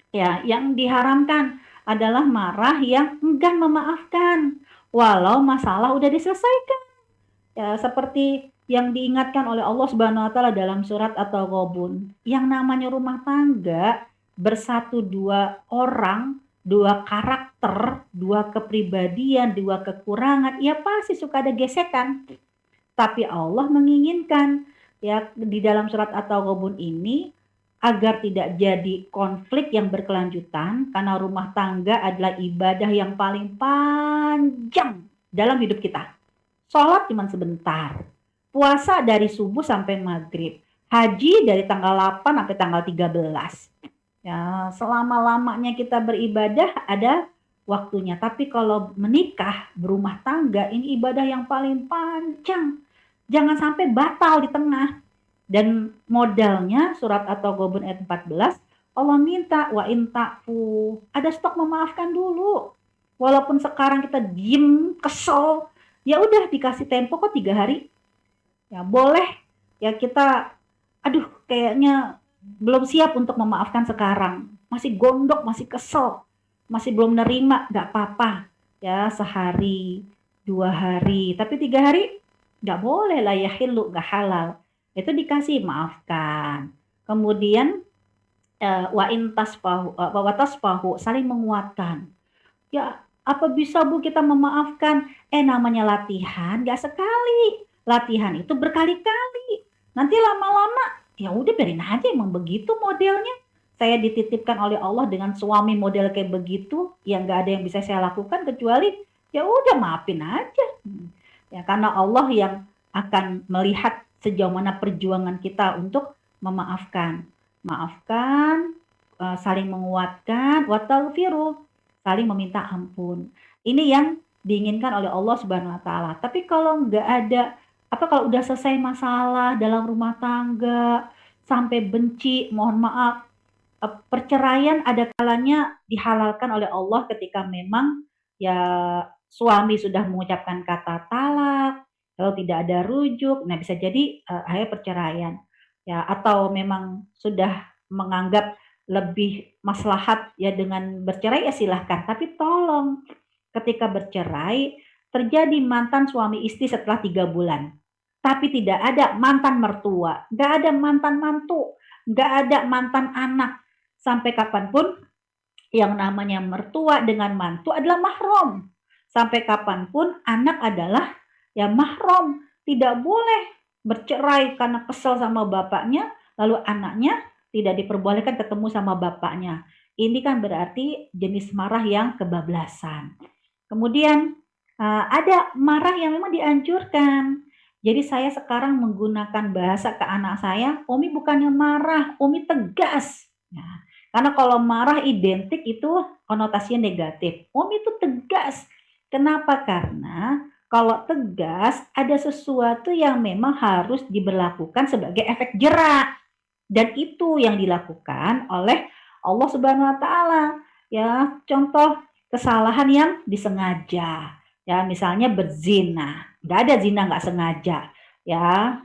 ya, yang diharamkan adalah marah yang enggan memaafkan walau masalah udah diselesaikan. Ya, seperti yang diingatkan oleh Allah Subhanahu wa taala dalam surat At-Taghabun. Yang namanya rumah tangga bersatu 2 orang, 2 karakter, 2 kepribadian, 2 kekurangan, ya pasti suka ada gesekan. Tapi Allah menginginkan ya di dalam surat At-Taghabun ini agar tidak jadi konflik yang berkelanjutan karena rumah tangga adalah ibadah yang paling panjang dalam hidup kita. Sholat cuma sebentar. Puasa dari subuh sampai maghrib. Haji dari tanggal 8 sampai tanggal 13. Ya, selama-lamanya kita beribadah ada waktunya. Tapi kalau menikah, berumah tangga, ini ibadah yang paling panjang. Jangan sampai batal di tengah. Dan modalnya surat At-Taghabun ayat 14, Allah minta wa intafu. Ada stok memaafkan dulu. Walaupun sekarang kita diem, kesel, ya udah dikasih tempo kok 3 hari. Ya boleh ya kita, aduh kayaknya belum siap untuk memaafkan sekarang. Masih gondok, masih kesel, masih belum nerima, nggak apa-apa. Ya sehari, 2 hari, tapi 3 hari nggak boleh lah ya hilu, nggak halal. Itu dikasih maafkan. Kemudian wa tasfahu saling menguatkan. Ya apa bisa Bu kita memaafkan? Namanya latihan gak sekali. Latihan itu berkali-kali. Nanti lama-lama ya udah biarin aja emang begitu modelnya. Saya dititipkan oleh Allah dengan suami model kayak begitu, yang gak ada yang bisa saya lakukan kecuali ya udah maafin aja. Ya karena Allah yang akan melihat sejauh mana perjuangan kita untuk memaafkan. Maafkan, saling menguatkan, wastaghfiru, saling meminta ampun. Ini yang diinginkan oleh Allah Subhanahu wa taala. Tapi kalau nggak ada Apa kalau udah selesai masalah dalam rumah tangga, sampai benci, mohon maaf, perceraian ada kalanya dihalalkan oleh Allah ketika memang ya suami sudah mengucapkan kata talak, kalau tidak ada rujuk, nah bisa jadi akhirnya perceraian. Ya, atau memang sudah menganggap lebih maslahat ya dengan bercerai ya silahkan. Tapi tolong ketika bercerai terjadi mantan suami istri setelah 3 bulan. Tapi tidak ada mantan mertua, nggak ada mantan mantu, nggak ada mantan anak. Sampai kapanpun yang namanya mertua dengan mantu adalah mahram. Sampai kapanpun anak adalah ya mahram. Tidak boleh bercerai karena kesel sama bapaknya, lalu anaknya tidak diperbolehkan ketemu sama bapaknya. Ini kan berarti jenis marah yang kebablasan. Kemudian ada marah yang memang dianjurkan. Jadi saya sekarang menggunakan bahasa ke anak saya, Umi bukannya marah, Umi tegas. Nah, karena kalau marah identik itu konotasinya negatif. Umi itu tegas. Kenapa? Karena kalau tegas ada sesuatu yang memang harus diberlakukan sebagai efek jerak. Dan itu yang dilakukan oleh Allah Subhanahu wa taala. Ya, contoh kesalahan yang disengaja. Ya, misalnya berzina. Nggak ada zina nggak sengaja. Ya,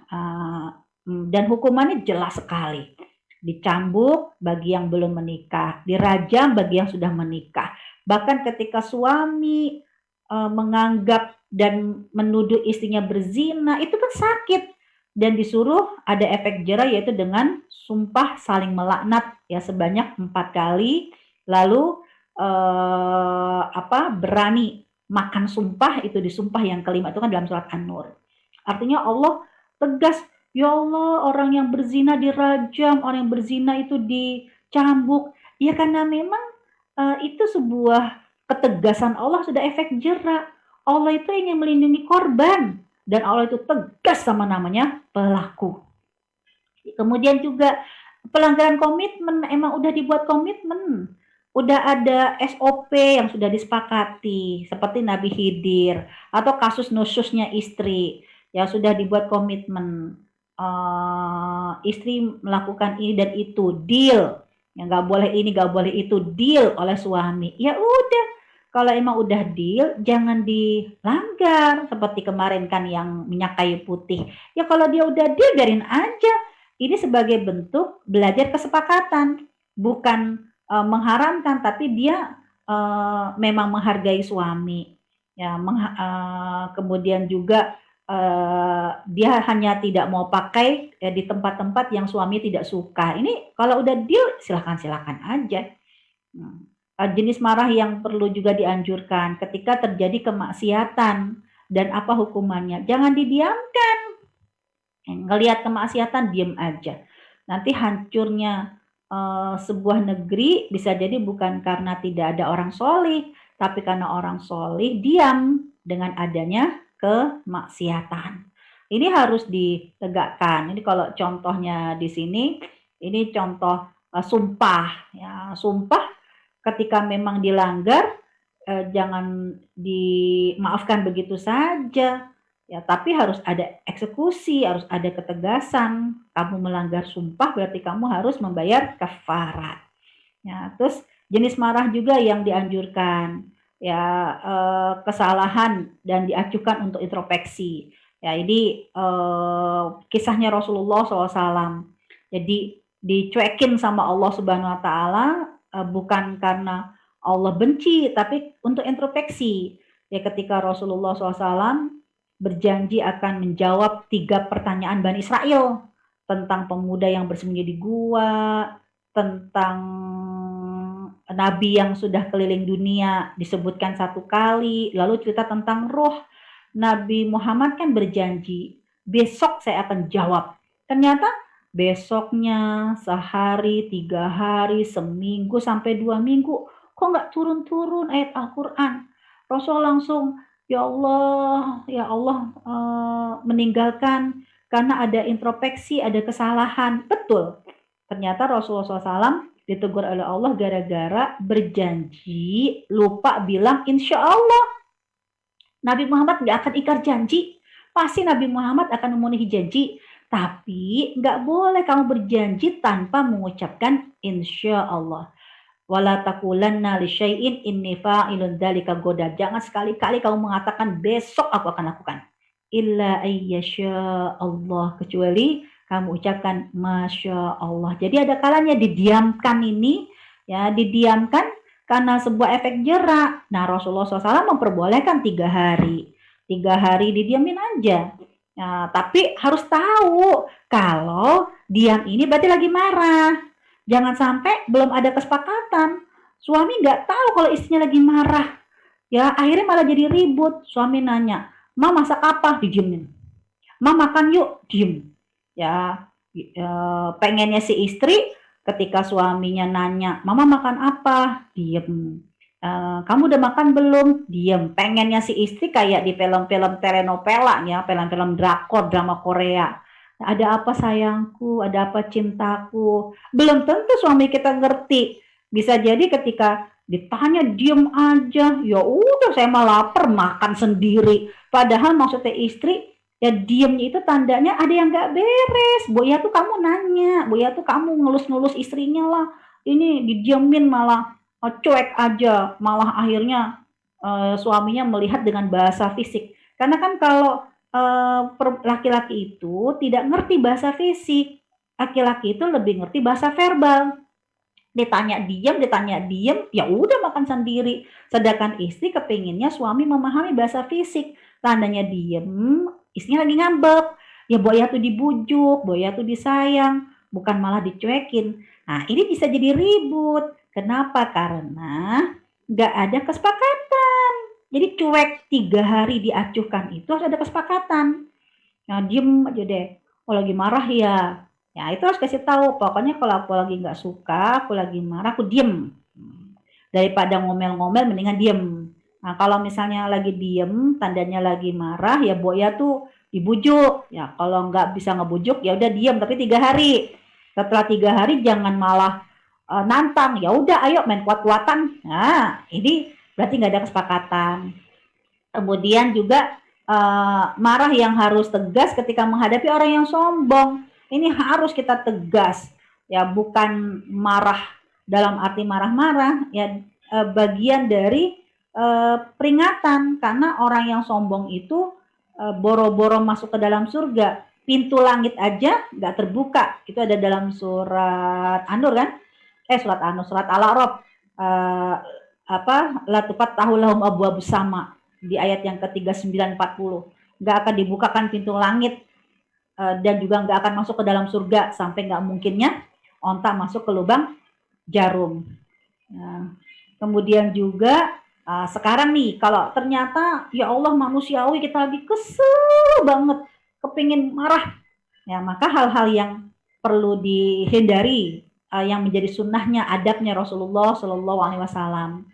dan hukumannya jelas sekali. Dicambuk bagi yang belum menikah, dirajam bagi yang sudah menikah. Bahkan ketika suami menganggap dan menuduh istrinya berzina, itu kan sakit dan disuruh ada efek jerah yaitu dengan sumpah saling melaknat ya sebanyak 4 kali, lalu berani makan sumpah itu disumpah yang kelima itu kan dalam surat An-Nur. Artinya Allah tegas, ya Allah orang yang berzina dirajam, orang yang berzina itu dicambuk. Ya karena memang itu sebuah ketegasan Allah sudah efek jerah. Allah itu ingin melindungi korban dan Allah itu tegas sama namanya pelaku. Kemudian juga pelanggaran komitmen, emang udah dibuat komitmen, udah ada SOP yang sudah disepakati seperti Nabi Khidir atau kasus nusyusnya istri yang sudah dibuat komitmen, istri melakukan ini dan itu deal, yang nggak boleh ini nggak boleh itu deal oleh suami, ya udah kalau emang udah deal jangan dilanggar seperti kemarin kan yang minyak kayu putih, ya kalau dia udah deal biarin aja. Ini sebagai bentuk belajar kesepakatan, bukan mengharamkan, tapi dia memang menghargai suami. Ya, kemudian juga dia hanya tidak mau pakai ya, di tempat-tempat yang suami tidak suka. Ini kalau udah deal silakan-silakan aja. Jenis marah yang perlu juga dianjurkan ketika terjadi kemaksiatan dan apa hukumannya. Jangan didiamkan. Ngelihat kemaksiatan diem aja. Nanti hancurnya sebuah negeri bisa jadi bukan karena tidak ada orang solih, tapi karena orang solih diam dengan adanya kemaksiatan. Ini harus ditegakkan. Ini kalau contohnya di sini, ini contoh sumpah. Ya, sumpah ketika memang dilanggar, jangan dimaafkan begitu saja. Ya, tapi harus ada eksekusi, harus ada ketegasan. Kamu melanggar sumpah berarti kamu harus membayar kafarat. Ya, terus jenis marah juga yang dianjurkan. Ya, kesalahan dan diajukan untuk introspeksi. Ya, ini kisahnya Rasulullah SAW. Jadi dicuekin sama Allah Subhanahu Wa Taala bukan karena Allah benci, tapi untuk introspeksi. Ya, ketika Rasulullah SAW berjanji akan menjawab 3 pertanyaan Bani Israel tentang pemuda yang bersembunyi di gua, tentang nabi yang sudah keliling dunia disebutkan 1 kali, lalu cerita tentang roh. Nabi Muhammad kan berjanji, besok saya akan jawab. Ternyata besoknya, sehari, 3 hari, seminggu, sampai 2 minggu, kok nggak turun-turun ayat Al-Quran. Rasul langsung, ya Allah meninggalkan karena ada introspeksi, ada kesalahan. Betul. Ternyata Rasulullah SAW ditegur oleh Allah gara-gara berjanji lupa bilang insya Allah. Nabi Muhammad nggak akan ingkar janji. pasti Nabi Muhammad akan memenuhi janji. Tapi nggak boleh kamu berjanji tanpa mengucapkan insya Allah. Wala taqulanna li syai'in inni fa'ilun dzalika goda. Jangan sekali-kali kamu mengatakan besok aku akan lakukan. Illa ayyasha Allah, kecuali kamu ucapkan masya Allah. Jadi ada kalanya didiamkan ini, ya didiamkan karena sebuah efek jerak. Nah Rasulullah SAW memperbolehkan 3 hari. 3 hari didiamin aja. Nah, tapi harus tahu kalau diam ini berarti lagi marah. Jangan sampai belum ada kesepakatan. Suami nggak tahu kalau istrinya lagi marah. Ya, akhirnya malah jadi ribut. Suami nanya, "Ma masak apa?" Didiemin. "Ma makan yuk." Diem. Ya, pengennya si istri ketika suaminya nanya, "Mama makan apa?" Diem. "Kamu udah makan belum?" Diem. Pengennya si istri kayak di film-film telenovela ya, film-film drakor, drama Korea. Ada apa sayangku, ada apa cintaku. Belum tentu suami kita ngerti. Bisa jadi ketika ditanya diem aja, ya udah saya mah lapar makan sendiri. Padahal maksudnya istri ya diemnya itu tandanya ada yang nggak beres. Boya tuh kamu nanya, Boya tuh kamu ngelus-ngelus istrinya lah. Ini didiemin malah cuek aja, malah akhirnya suaminya melihat dengan bahasa fisik. Karena kan kalau laki-laki itu tidak ngerti bahasa fisik. Laki-laki itu lebih ngerti bahasa verbal. Ditanya diem, ya udah makan sendiri. Sedangkan istri kepinginnya suami memahami bahasa fisik. Tandanya diem, istrinya lagi ngambek. Ya Boya tuh dibujuk, Boya tuh disayang, bukan malah dicuekin. Nah ini bisa jadi ribut. Kenapa? Karena nggak ada kesepakatan. Jadi cuek 3 hari diacuhkan itu harus ada kesepakatan. Nah, diem aja deh. Oh lagi marah ya. Ya itu harus kasih tahu. Pokoknya kalau aku lagi nggak suka, aku lagi marah, aku diem. Daripada ngomel-ngomel, mendingan diem. Nah kalau misalnya lagi diem, tandanya lagi marah, ya Boya tuh dibujuk. Ya kalau nggak bisa ngebujuk, ya udah diem. Tapi 3 hari. Setelah 3 hari jangan malah nantang. Ya udah, ayo main kuat-kuatan. Nah ini berarti nggak ada kesepakatan. Kemudian juga marah yang harus tegas ketika menghadapi orang yang sombong. Ini harus kita tegas, ya bukan marah dalam arti marah-marah, ya bagian dari peringatan karena orang yang sombong itu boro-boro masuk ke dalam surga, pintu langit aja nggak terbuka. Itu ada dalam surat An-Nur kan? Surat An-Nur, surat Al-A'raf. Eh, la tupat tahu lahum abu sama di ayat yang ke-3940. Nggak akan dibukakan pintu langit dan juga nggak akan masuk ke dalam surga sampai nggak mungkinnya onta masuk ke lubang jarum. Nah, kemudian juga sekarang nih kalau ternyata ya Allah manusiawi kita lagi kesel banget, kepingin marah, ya maka hal-hal yang perlu dihindari yang menjadi sunnahnya adabnya Rasulullah Shallallahu Alaihi Wasallam.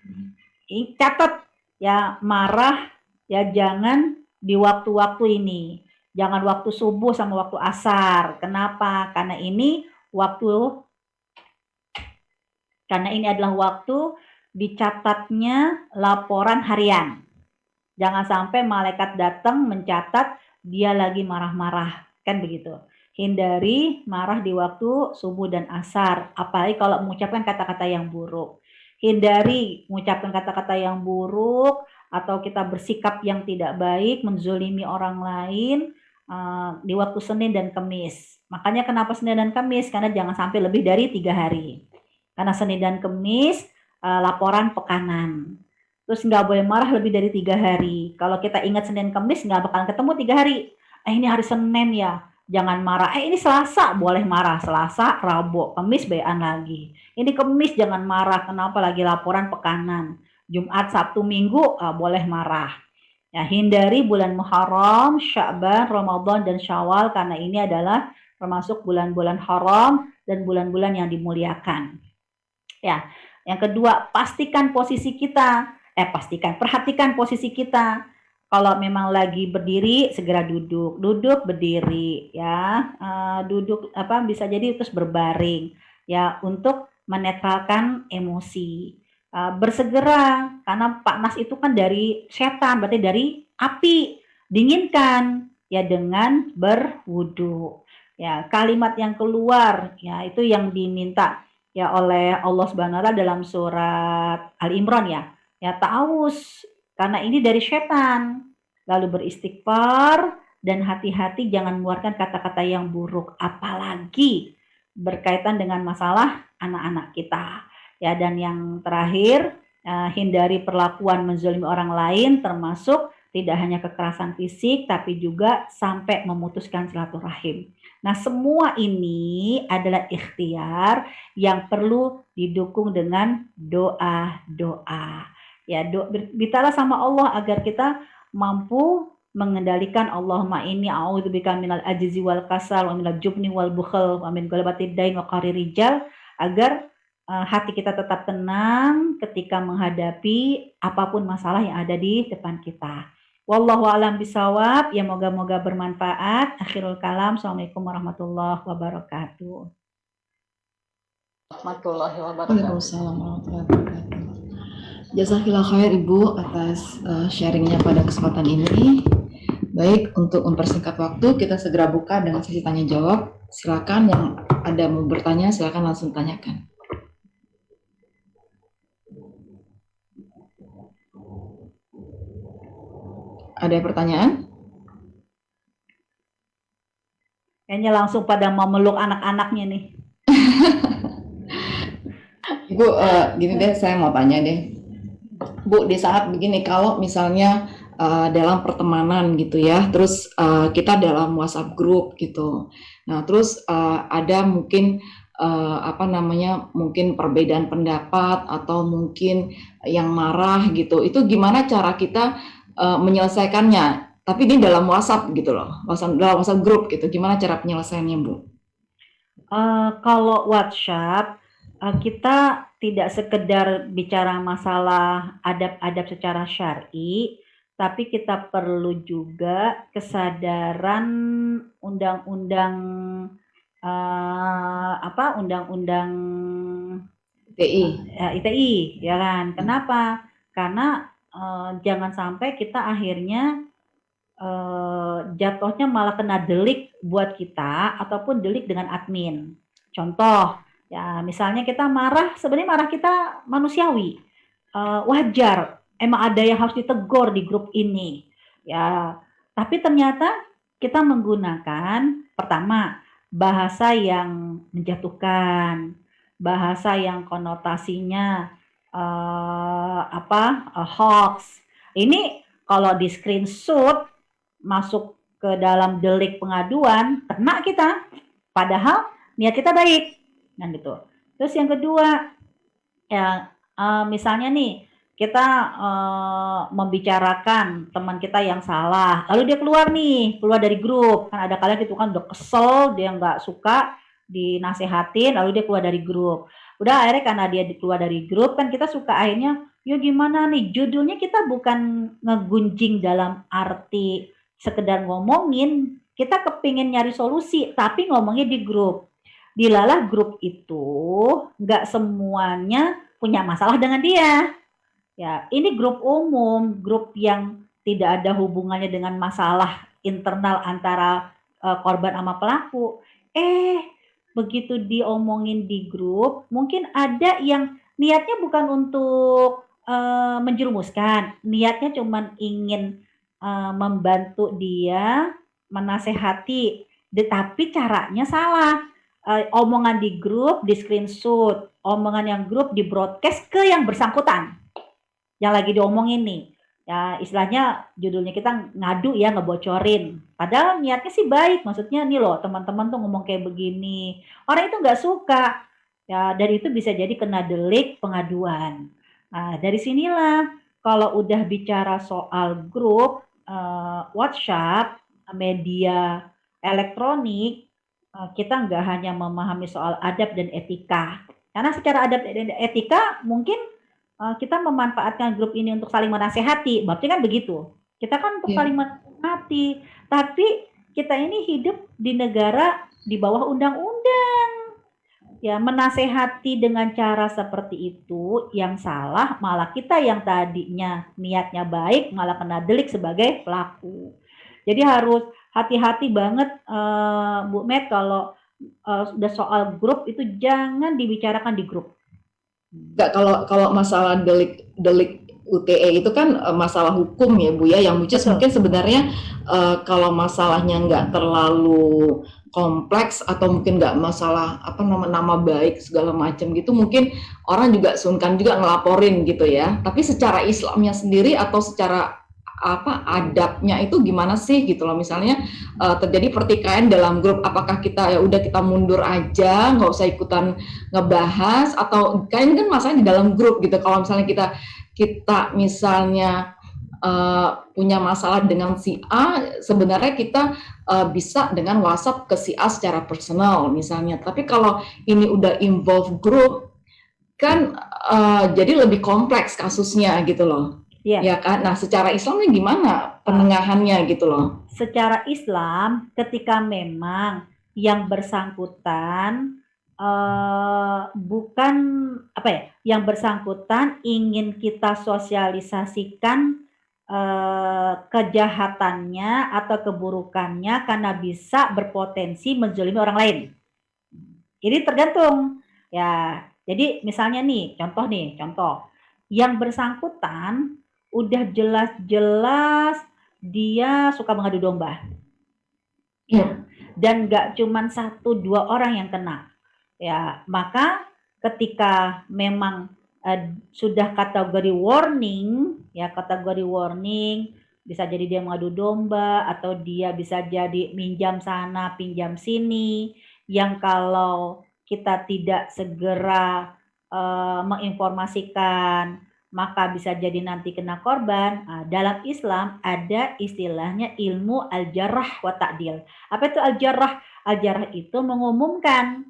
Catat ya marah ya jangan di waktu-waktu ini, jangan waktu subuh sama waktu asar. Kenapa? Karena ini adalah waktu dicatatnya laporan harian. Jangan sampai malaikat datang mencatat dia lagi marah-marah, kan begitu. Hindari marah di waktu subuh dan asar, apalagi kalau mengucapkan kata-kata yang buruk. Hindari mengucapkan kata-kata yang buruk atau kita bersikap yang tidak baik, menzolimi orang lain di waktu Senin dan Kamis. Makanya kenapa Senin dan Kamis? Karena jangan sampai lebih dari 3 hari. Karena Senin dan Kamis laporan pekanan. Terus nggak boleh marah lebih dari 3 hari. Kalau kita ingat Senin Kamis nggak bakalan ketemu 3 hari. Ini hari Senin ya, jangan marah. Ini Selasa boleh marah, Selasa, Rabu, Kamis bayan lagi. Ini Kamis jangan marah, kenapa lagi laporan pekanan. Jumat, Sabtu, Minggu boleh marah. Ya, hindari bulan Muharram, Sya'ban, Ramadan, dan Syawal karena ini adalah termasuk bulan-bulan haram dan bulan-bulan yang dimuliakan. Ya, yang kedua, perhatikan posisi kita. Kalau memang lagi berdiri, segera duduk berdiri, ya, duduk bisa jadi terus berbaring, ya, untuk menetralkan emosi. Bersegera, karena panas itu kan dari setan, berarti dari api, dinginkan. ya dengan berwudu. Ya, kalimat yang keluar ya itu yang diminta ya oleh Allah Subhanahu wa taala dalam surat Ali Imran ya. Ya ta'awus karena ini dari setan. Lalu beristighfar dan hati-hati jangan mengeluarkan kata-kata yang buruk apalagi berkaitan dengan masalah anak-anak kita. Ya, dan yang terakhir hindari perlakuan menzalimi orang lain termasuk tidak hanya kekerasan fisik tapi juga sampai memutuskan silaturahim. Nah, semua ini adalah ikhtiar yang perlu didukung dengan doa-doa. Ya, mintalah sama Allah agar kita mampu mengendalikan Allahumma inni a'udzubika minal ajzi wal kasal wa minal jubni wal bukhl wa min ghalabatid dain wa qahri rijal agar hati kita tetap tenang ketika menghadapi apapun masalah yang ada di depan kita. Wallahu a'lam bisawab. Ya moga-moga bermanfaat. Akhirul kalam. Assalamualaikum warahmatullahi wabarakatuh. Warahmatullahi wabarakatuh. Waalaikumsalam warahmatullahi wabarakatuh. Jazakillah khair Ibu atas sharingnya pada kesempatan ini. Baik, untuk mempersingkat waktu kita segera buka dengan sesi tanya jawab. Silakan yang ada mau bertanya silakan langsung tanyakan. Ada pertanyaan? Kayaknya langsung pada mau meluk anak-anaknya nih. Ibu, gini deh, saya mau tanya deh. Bu, di saat begini, kalau misalnya dalam pertemanan gitu ya, terus kita dalam WhatsApp group gitu. Nah, terus ada mungkin mungkin perbedaan pendapat atau mungkin yang marah gitu. Itu gimana cara kita menyelesaikannya? Tapi ini dalam WhatsApp gitu loh, dalam WhatsApp group gitu. Gimana cara penyelesaiannya, Bu? Kalau WhatsApp kita tidak sekedar bicara masalah adab-adab secara syar'i, tapi kita perlu juga kesadaran undang-undang undang-undang ITI, ya kan? Kenapa? Karena jangan sampai kita akhirnya jatuhnya malah kena delik buat kita ataupun delik dengan admin. Contoh, ya misalnya kita marah, sebenarnya marah kita manusiawi, wajar. Emang ada yang harus ditegur di grup ini, ya. Tapi ternyata kita menggunakan pertama bahasa yang menjatuhkan, bahasa yang konotasinya hoax. Ini kalau di screenshot masuk ke dalam delik pengaduan, kena kita. Padahal niat kita baik. Nah gitu. Terus yang kedua, ya misalnya nih kita membicarakan teman kita yang salah, lalu dia keluar dari grup. Kan ada kalian gitu kan udah kesel, dia nggak suka dinasehatin, lalu dia keluar dari grup. Udah akhirnya karena dia keluar dari grup kan kita suka akhirnya, ya gimana nih, judulnya kita bukan ngegunjing dalam arti sekedar ngomongin, kita kepingin nyari solusi, tapi ngomongnya di grup. Dilalah grup itu nggak semuanya punya masalah dengan dia. Ya, ini grup umum, grup yang tidak ada hubungannya dengan masalah internal antara korban sama pelaku. Begitu diomongin di grup, mungkin ada yang niatnya bukan untuk menjerumuskan, niatnya cuma ingin membantu dia, menasehati, tetapi caranya salah. Omongan di grup, di screenshot, omongan yang grup di broadcast ke yang bersangkutan yang lagi diomongin nih. Ya istilahnya judulnya kita ngadu ya, ngebocorin. Padahal niatnya sih baik, maksudnya nih loh teman-teman tuh ngomong kayak begini. Orang itu nggak suka. Ya dari itu bisa jadi kena delik pengaduan. Nah dari sinilah kalau udah bicara soal grup WhatsApp, media elektronik, kita nggak hanya memahami soal adab dan etika. Karena secara adab dan etika mungkin kita memanfaatkan grup ini untuk saling menasehati, berarti kan begitu. Kita kan untuk saling menasehati, tapi kita ini hidup di negara di bawah undang-undang. Ya, menasehati dengan cara seperti itu yang salah, malah kita yang tadinya niatnya baik malah kena delik sebagai pelaku. Jadi hati-hati banget Bu Met kalau udah soal grup itu jangan dibicarakan di grup. Enggak, kalau masalah delik UTE itu kan masalah hukum ya Bu ya, yang mungkin sebenarnya kalau masalahnya nggak terlalu kompleks atau mungkin nggak masalah nama baik segala macam gitu, mungkin orang juga sungkan juga ngelaporin gitu ya. Tapi secara Islamnya sendiri atau secara adabnya itu gimana sih gitu loh, misalnya terjadi pertikaian dalam grup, apakah kita ya udah kita mundur aja nggak usah ikutan ngebahas, atau kan masalahnya di dalam grup gitu. Kalau misalnya kita misalnya punya masalah dengan si A, sebenarnya kita bisa dengan WhatsApp ke si A secara personal misalnya. Tapi kalau ini udah involve grup kan jadi lebih kompleks kasusnya gitu loh. Ya kan? Nah, secara Islamnya gimana penengahannya gitu loh? Secara Islam, ketika memang yang bersangkutan bukan yang bersangkutan ingin kita sosialisasikan kejahatannya atau keburukannya karena bisa berpotensi menzalimi orang lain. Jadi tergantung ya. Jadi misalnya nih, contoh yang bersangkutan udah jelas-jelas dia suka mengadu domba. Ya. Dan nggak cuma 1-2 orang yang kena. Ya, maka ketika memang sudah kategori warning, bisa jadi dia mengadu domba atau dia bisa jadi minjam sana, pinjam sini, yang kalau kita tidak segera menginformasikan maka bisa jadi nanti kena korban. Nah, dalam Islam ada istilahnya ilmu al-jarrah wa ta'dil. Apa itu al-jarrah? Al-jarrah itu mengumumkan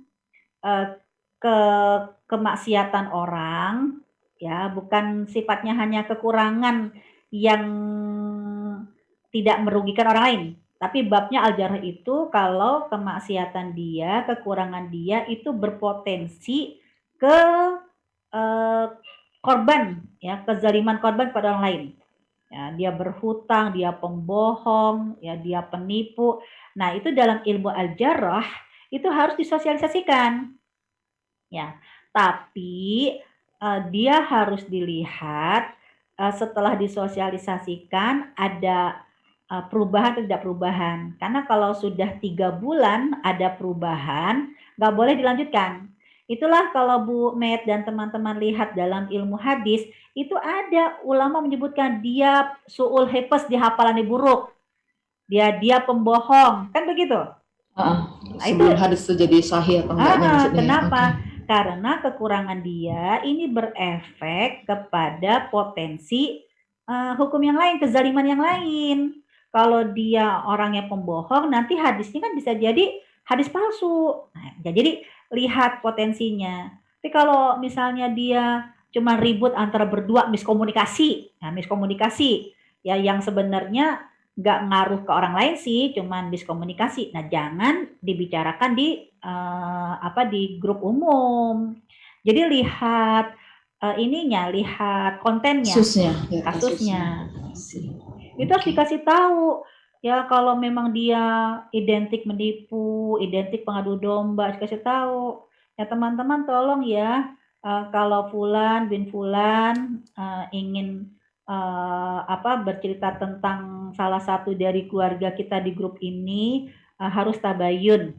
kemaksiatan orang, ya, bukan sifatnya hanya kekurangan yang tidak merugikan orang lain. Tapi babnya al-jarrah itu kalau kemaksiatan dia, kekurangan dia itu berpotensi ke korban, ya, kezaliman korban pada orang lain. Ya, dia berhutang, dia pembohong, ya, dia penipu. Nah, itu dalam ilmu al-jarrah itu harus disosialisasikan. Ya, tapi dia harus dilihat setelah disosialisasikan ada perubahan atau tidak perubahan. Karena kalau sudah 3 bulan ada perubahan, nggak boleh dilanjutkan. Itulah kalau Bu Met dan teman-teman lihat dalam ilmu hadis, itu ada ulama menyebutkan dia su'ul hifz, dia hafalannya buruk. Dia pembohong, kan begitu? Sebelum hadis itu jadi sahih atau enggaknya maksudnya. Kenapa? Karena kekurangan dia ini berefek kepada potensi hukum yang lain, kezaliman yang lain. Kalau dia orangnya pembohong, nanti hadisnya kan bisa jadi hadis palsu. Nah, jadi lihat potensinya. Tapi kalau misalnya dia cuma ribut antara berdua, miskomunikasi ya, yang sebenarnya nggak ngaruh ke orang lain sih, cuman miskomunikasi. Nah, jangan dibicarakan di di grup umum. Jadi lihat lihat kontennya, kasusnya. Itu harus dikasih tahu. Ya, kalau memang dia identik menipu, identik pengadu domba, dikasih tahu. Ya, teman-teman tolong ya, kalau Fulan bin Fulan ingin bercerita tentang salah satu dari keluarga kita di grup ini, harus tabayun.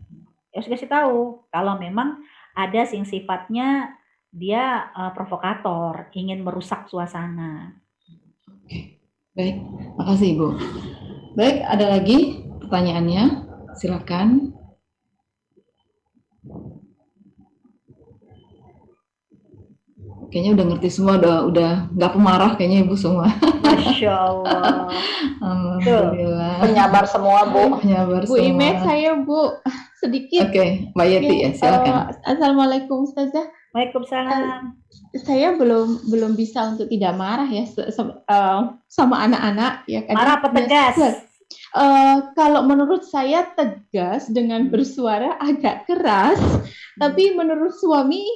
Ya, harus kasih tahu kalau memang ada yang sifatnya dia provokator, ingin merusak suasana. Baik, makasih Ibu. Baik, ada lagi pertanyaannya? Silakan. Kayaknya udah ngerti semua, udah nggak pemarah kayaknya Ibu semua. Masya Allah. Alhamdulillah. Penyabar semua Bu. Penyabar Bu semua. Imet, saya Bu sedikit. Oke, Mbak Yeti ya, silakan. Assalamualaikum Ustazah. Waalaikumsalam. Saya belum bisa untuk tidak marah ya sama anak-anak ya. Marah apa tegas? Kalau menurut saya tegas dengan bersuara agak keras, tapi menurut suami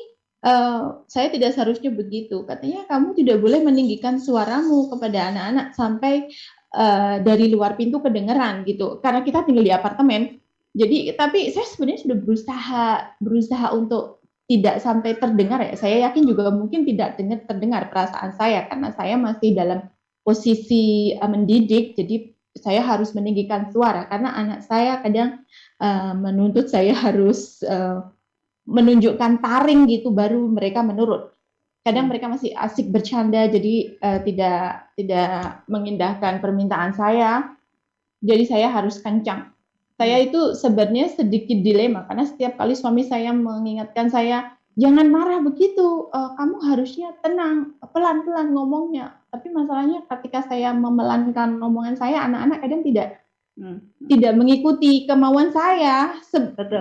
saya tidak seharusnya begitu. Katanya kamu tidak boleh meninggikan suaramu kepada anak-anak sampai dari luar pintu kedengeran gitu, karena kita tinggal di apartemen. Jadi, tapi saya sebenarnya sudah berusaha untuk tidak sampai terdengar ya. Saya yakin juga mungkin tidak terdengar perasaan saya karena saya masih dalam posisi mendidik. Jadi saya harus meninggikan suara karena anak saya kadang menuntut saya harus menunjukkan taring gitu baru mereka menurut. Kadang mereka masih asik bercanda, jadi tidak mengindahkan permintaan saya. Jadi saya harus kencang. Saya itu sebenarnya sedikit dilema karena setiap kali suami saya mengingatkan saya, jangan marah begitu, kamu harusnya tenang, pelan-pelan ngomongnya. Tapi masalahnya ketika saya memelankan omongan saya, anak-anak kadang tidak mengikuti kemauan saya,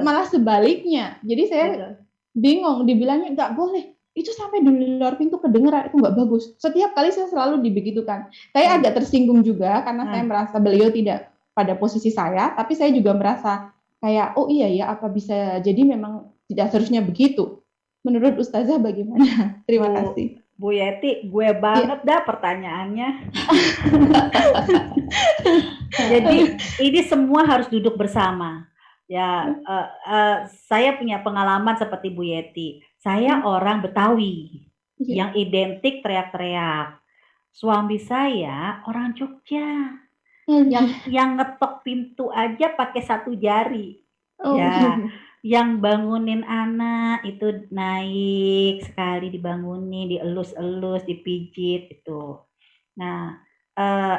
malah sebaliknya. Jadi saya bingung, dibilangnya nggak boleh. Itu sampai di luar pintu kedengeran, itu nggak bagus. Setiap kali saya selalu dibegitukan. Saya agak tersinggung juga karena saya merasa beliau tidak pada posisi saya, tapi saya juga merasa kayak, oh iya ya, apa bisa jadi memang tidak seharusnya begitu. Menurut Ustazah bagaimana? Terima kasih. Bu Yeti, gue banget dah pertanyaannya. Jadi ini semua harus duduk bersama. Ya, saya punya pengalaman seperti Bu Yeti. Saya orang Betawi yang identik teriak-teriak. Suami saya orang Jogja yang ngetok pintu aja pakai satu jari. Ya, yang bangunin anak itu naik sekali dibangunin, dielus-elus, dipijit itu. Nah,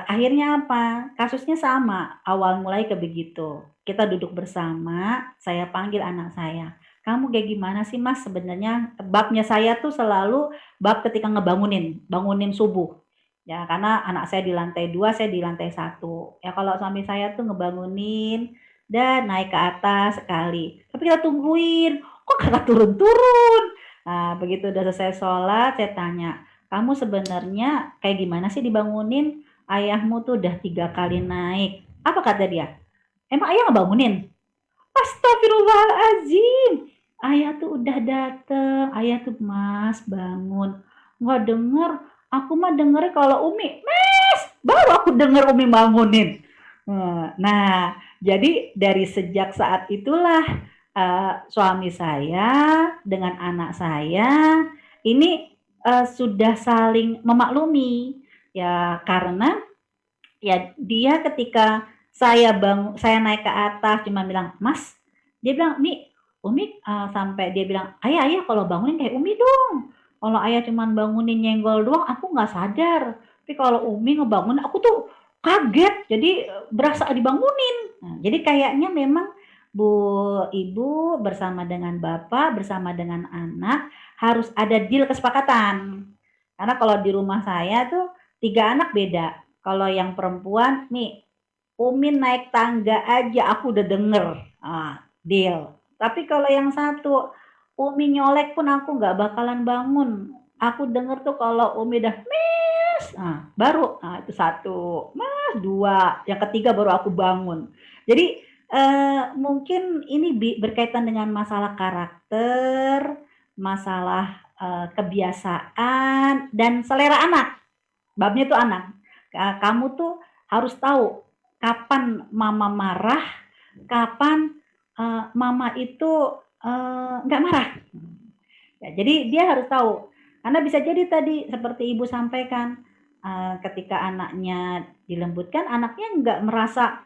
akhirnya apa? Kasusnya sama, awal mulai kayak begitu. Kita duduk bersama, saya panggil anak saya. Kamu kayak gimana sih Mas sebenarnya? Babnya saya tuh selalu bab ketika bangunin subuh. Ya, karena anak saya di lantai 2, saya di lantai 1. Ya kalau suami saya tuh ngebangunin dan naik ke atas sekali. Tapi kita tungguin, kok kagak turun-turun? Nah, begitu udah selesai sholat, saya tanya, kamu sebenarnya kayak gimana sih dibangunin? Ayahmu tuh udah 3 kali naik. Apa kata dia? Emang ayah ngebangunin? Astagfirullahaladzim. Ayah tuh udah dateng. Ayah tuh, Mas bangun. Nggak denger. Aku mah dengernya kalau Umi, Mes, baru aku denger Umi bangunin. Nah, jadi dari sejak saat itulah suami saya dengan anak saya ini sudah saling memaklumi ya, karena ya dia ketika saya naik ke atas cuma bilang Mas, dia bilang Umi sampai dia bilang ayah kalau bangunin kayak Umi dong, kalau ayah cuma bangunin nyenggol doang aku nggak sadar, tapi kalau Umi ngebangun aku tuh kaget, jadi berasa dibangunin. Nah, jadi kayaknya memang Bu Ibu bersama dengan Bapak bersama dengan anak harus ada deal kesepakatan. Karena kalau di rumah saya tuh 3 anak beda. Kalau yang perempuan nih, Umi naik tangga aja aku udah denger. Deal. Tapi kalau yang satu, Umi nyolek pun aku nggak bakalan bangun. Aku denger tuh kalau Umi udah Mas, baru itu satu, Mas, 2, yang ketiga baru aku bangun. Jadi mungkin ini berkaitan dengan masalah karakter, masalah kebiasaan dan selera anak. Babnya tuh anak. Kamu tuh harus tahu kapan mama marah, kapan mama itu nggak marah. Ya, jadi dia harus tahu. Karena bisa jadi tadi seperti Ibu sampaikan, ketika anaknya dilembutkan, anaknya nggak merasa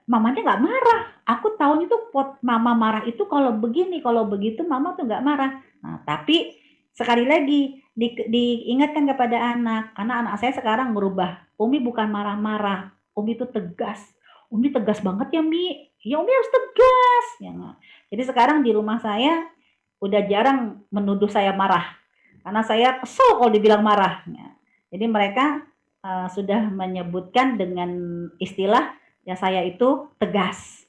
mamanya nggak marah. Aku tahunya tuh mama marah itu kalau begini, kalau begitu mama tuh nggak marah. Nah, tapi sekali lagi diingatkan kepada anak, karena anak saya sekarang merubah. Umi bukan marah-marah, Umi tuh tegas. Umi tegas banget ya Mi. Ya Umi harus tegas. Ya, nah. Jadi sekarang di rumah saya udah jarang menuduh saya marah, karena saya kesel kalau dibilang marah. Ya. Jadi mereka sudah menyebutkan dengan istilah ya saya itu tegas.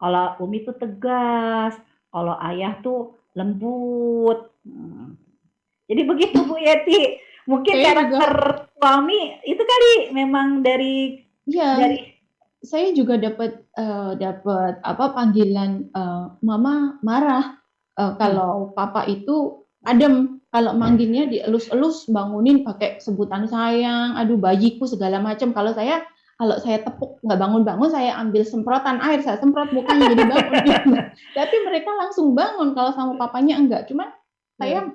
Kalau Umi tuh tegas, kalau ayah tuh lembut. Jadi begitu Bu Yeti. Mungkin karakter suami itu kali memang dari saya juga dapat panggilan mama marah. Kalau papa itu adem. Kalau mangginnya dielus-elus, bangunin pakai sebutan sayang, aduh bayiku segala macam. Kalau saya tepuk nggak bangun-bangun, saya ambil semprotan air, saya semprot mukanya jadi bangun. Gitu. Tapi mereka langsung bangun kalau sama papanya enggak. Cuman saya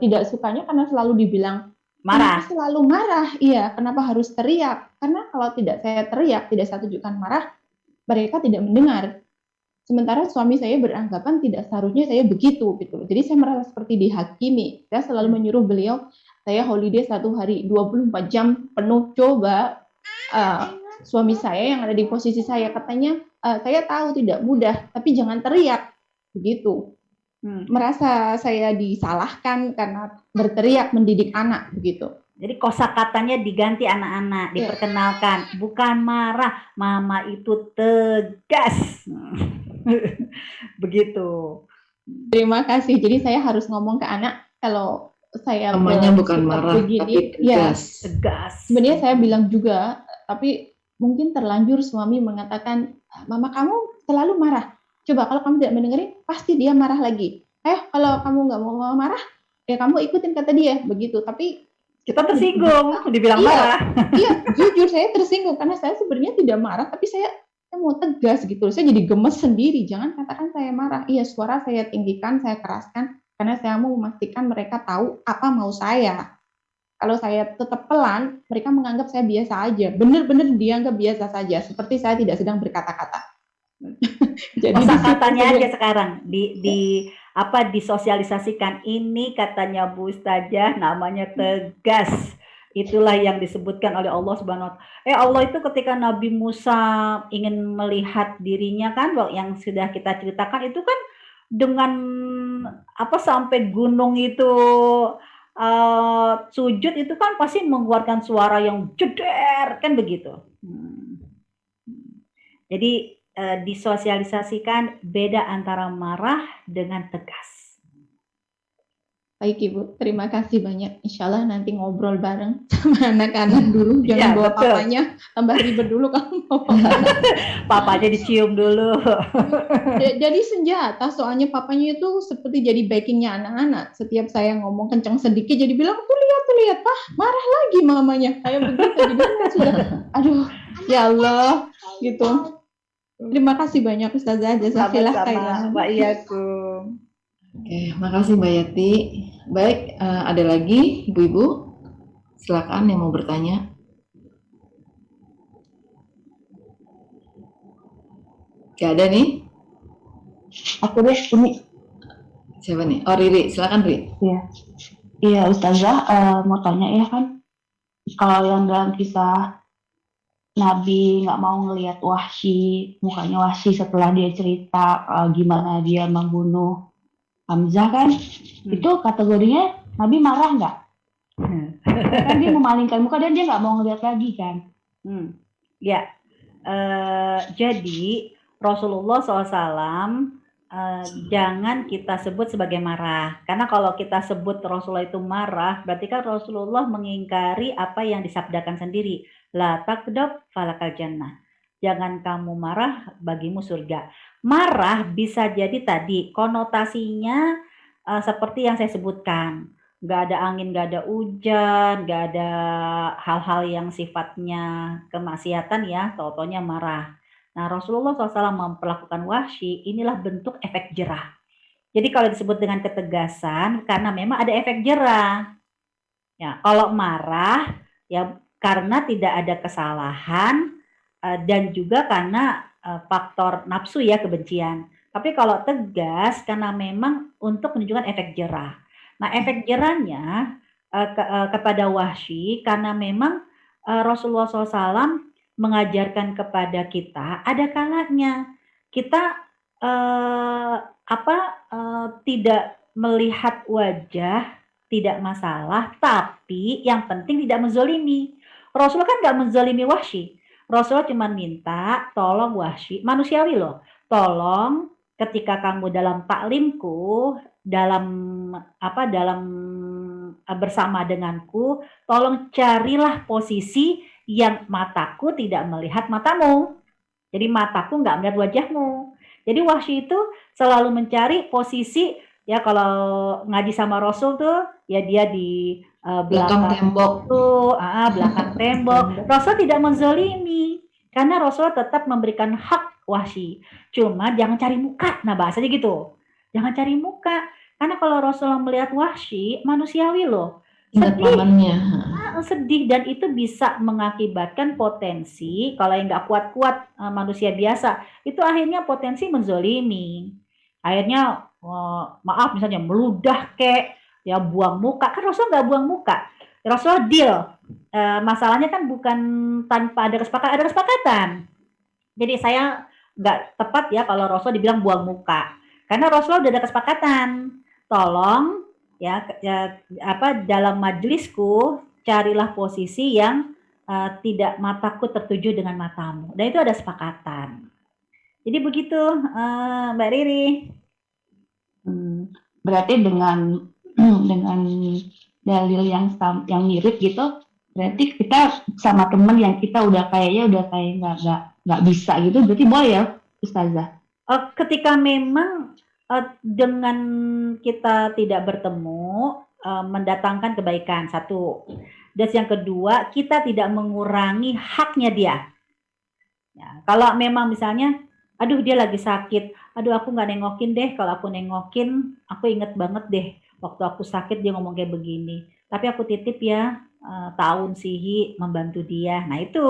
tidak sukanya karena selalu dibilang Marah. kenapa selalu marah? Iya, kenapa harus teriak? Karena kalau tidak saya teriak, tidak saya tunjukkan marah, mereka tidak mendengar. Sementara suami saya beranggapan tidak seharusnya saya begitu gitu. Jadi saya merasa seperti dihakimi. Saya selalu menyuruh beliau, saya holiday 1 hari 24 jam penuh. Coba suami saya yang ada di posisi saya katanya, saya tahu tidak mudah, tapi jangan teriak begitu. Merasa saya disalahkan karena berteriak mendidik anak begitu. Jadi kosakatanya diganti anak-anak, diperkenalkan, bukan marah, mama itu tegas. Begitu. Terima kasih. Jadi saya harus ngomong ke anak kalau saya namanya bukan marah begini, tapi tegas. Ya, tegas. Sebenarnya saya bilang juga, tapi mungkin terlanjur suami mengatakan, mama kamu selalu marah. Coba kalau kamu tidak mendengarin, pasti dia marah lagi. Kalau kamu nggak mau marah, ya kamu ikutin kata dia begitu. Tapi kita tersinggung, dibilang marah. Iya, jujur saya tersinggung karena saya sebenarnya tidak marah, tapi saya mau tegas gitu. Saya jadi gemes sendiri. Jangan katakan saya marah. Iya, suara saya tinggikan, saya keraskan karena saya mau memastikan mereka tahu apa mau saya. Kalau saya tetap pelan, mereka menganggap saya biasa aja. Benar-benar dianggap biasa saja, seperti saya tidak sedang berkata-kata. Jadi kosakatanya aja sekarang disosialisasikan. Ini katanya Bu Ustazah namanya tegas. Itulah yang disebutkan oleh Allah Subhanahu wa Ta'ala. Allah itu ketika Nabi Musa ingin melihat dirinya kan, yang sudah kita ceritakan itu kan dengan sampai gunung itu sujud itu kan pasti mengeluarkan suara yang jeder kan begitu. Jadi disosialisasikan beda antara marah dengan tegas. Baik Ibu, terima kasih banyak. Insya Allah nanti ngobrol bareng sama anak-anak dulu. Jangan bawa betul. Papanya, tambah ribet dulu kamu bawa papanya dicium dulu. Jadi senjata, soalnya papanya itu seperti jadi backingnya anak-anak. Setiap saya ngomong kencang sedikit, jadi bilang, tuh lihat, Pak, marah lagi mamanya. Kayak begitu, jadi sudah, aduh, ya Allah, gitu. Terima kasih banyak Ustazah. Jazakallah khairan. Mbak Iyakum. Oke, makasih Mbak Yati. Baik, ada lagi ibu-ibu? Silakan yang mau bertanya. Gak ada nih? Aku deh, ini. Siapa nih? Oh, Riri. Silakan, Riri. Iya, Ustazah, mau tanya ya kan, kalau yang dalam kisah Nabi nggak mau ngelihat Wahsy, mukanya Wahsy setelah dia cerita gimana dia membunuh Hamzah kan, itu kategorinya Nabi marah nggak? Kan dia memalingkan muka dan dia nggak mau ngelihat lagi kan? Ya, jadi Rasulullah SAW jangan kita sebut sebagai marah, karena kalau kita sebut Rasulullah itu marah, berarti kan Rasulullah mengingkari apa yang disabdakan sendiri, la taqdab falakal jannah. Jangan kamu marah, bagimu surga. Marah bisa jadi tadi konotasinya seperti yang saya sebutkan. Nggak ada angin, nggak ada hujan, nggak ada hal-hal yang sifatnya kemaksiatan ya, tau-taunya marah. Nah, Rasulullah SAW memperlakukan Wahsy, inilah bentuk efek jerah. Jadi kalau disebut dengan ketegasan, karena memang ada efek jerah. Ya, kalau marah, ya karena tidak ada kesalahan, dan juga karena faktor nafsu ya, kebencian. Tapi kalau tegas karena memang untuk menunjukkan efek jerah. Nah, efek jerahnya kepada Wahsy karena memang Rasulullah SAW mengajarkan kepada kita ada kalanya kita tidak melihat wajah, tidak masalah, tapi yang penting tidak menzolimi. Rasulullah kan nggak menzolimi Wahsy. Rasulullah cuma minta tolong Wahsy, manusiawi loh, tolong ketika kamu dalam taklimku, dalam bersama denganku, tolong carilah posisi yang mataku tidak melihat matamu. Jadi mataku nggak melihat wajahmu. Jadi Wahsy itu selalu mencari posisi Ya kalau ngaji sama Rasul tuh ya dia di Belakang belakang tembok. tuh, belakang tembok. Rasul tidak menzolimi karena Rasul tetap memberikan hak Wahsy. Cuma jangan cari muka. Nah bahasanya gitu. Jangan cari muka. Karena kalau Rasulullah melihat Wahsy manusiawi loh. Ingat Sedih, pamannya. sedih dan itu bisa mengakibatkan potensi kalau yang nggak kuat-kuat manusia biasa itu akhirnya potensi menzolimi. Akhirnya maaf misalnya meludah kek ya buang muka kan Rasul nggak buang muka. Rasul deal. Masalahnya kan bukan tanpa ada kesepakatan, ada kesepakatan. Jadi saya nggak tepat ya kalau Rasul dibilang buang muka. Karena Rasul udah ada kesepakatan. Tolong ya apa dalam majlisku carilah posisi yang tidak mataku tertuju dengan matamu. Dan itu ada kesepakatan. Jadi begitu Mbak Riri. Berarti dengan dengan dalil yang mirip gitu, berarti kita sama temen yang kita udah kayak nggak bisa gitu, berarti boleh ya Ustazah? Ketika memang dengan kita tidak bertemu mendatangkan kebaikan satu, dan yang kedua kita tidak mengurangi haknya dia. Ya, kalau memang misalnya, aduh dia lagi sakit, aduh aku nggak nengokin deh, kalau aku nengokin aku inget banget deh waktu aku sakit dia ngomong kayak begini, tapi aku titip ya tahun sihi membantu dia. Nah itu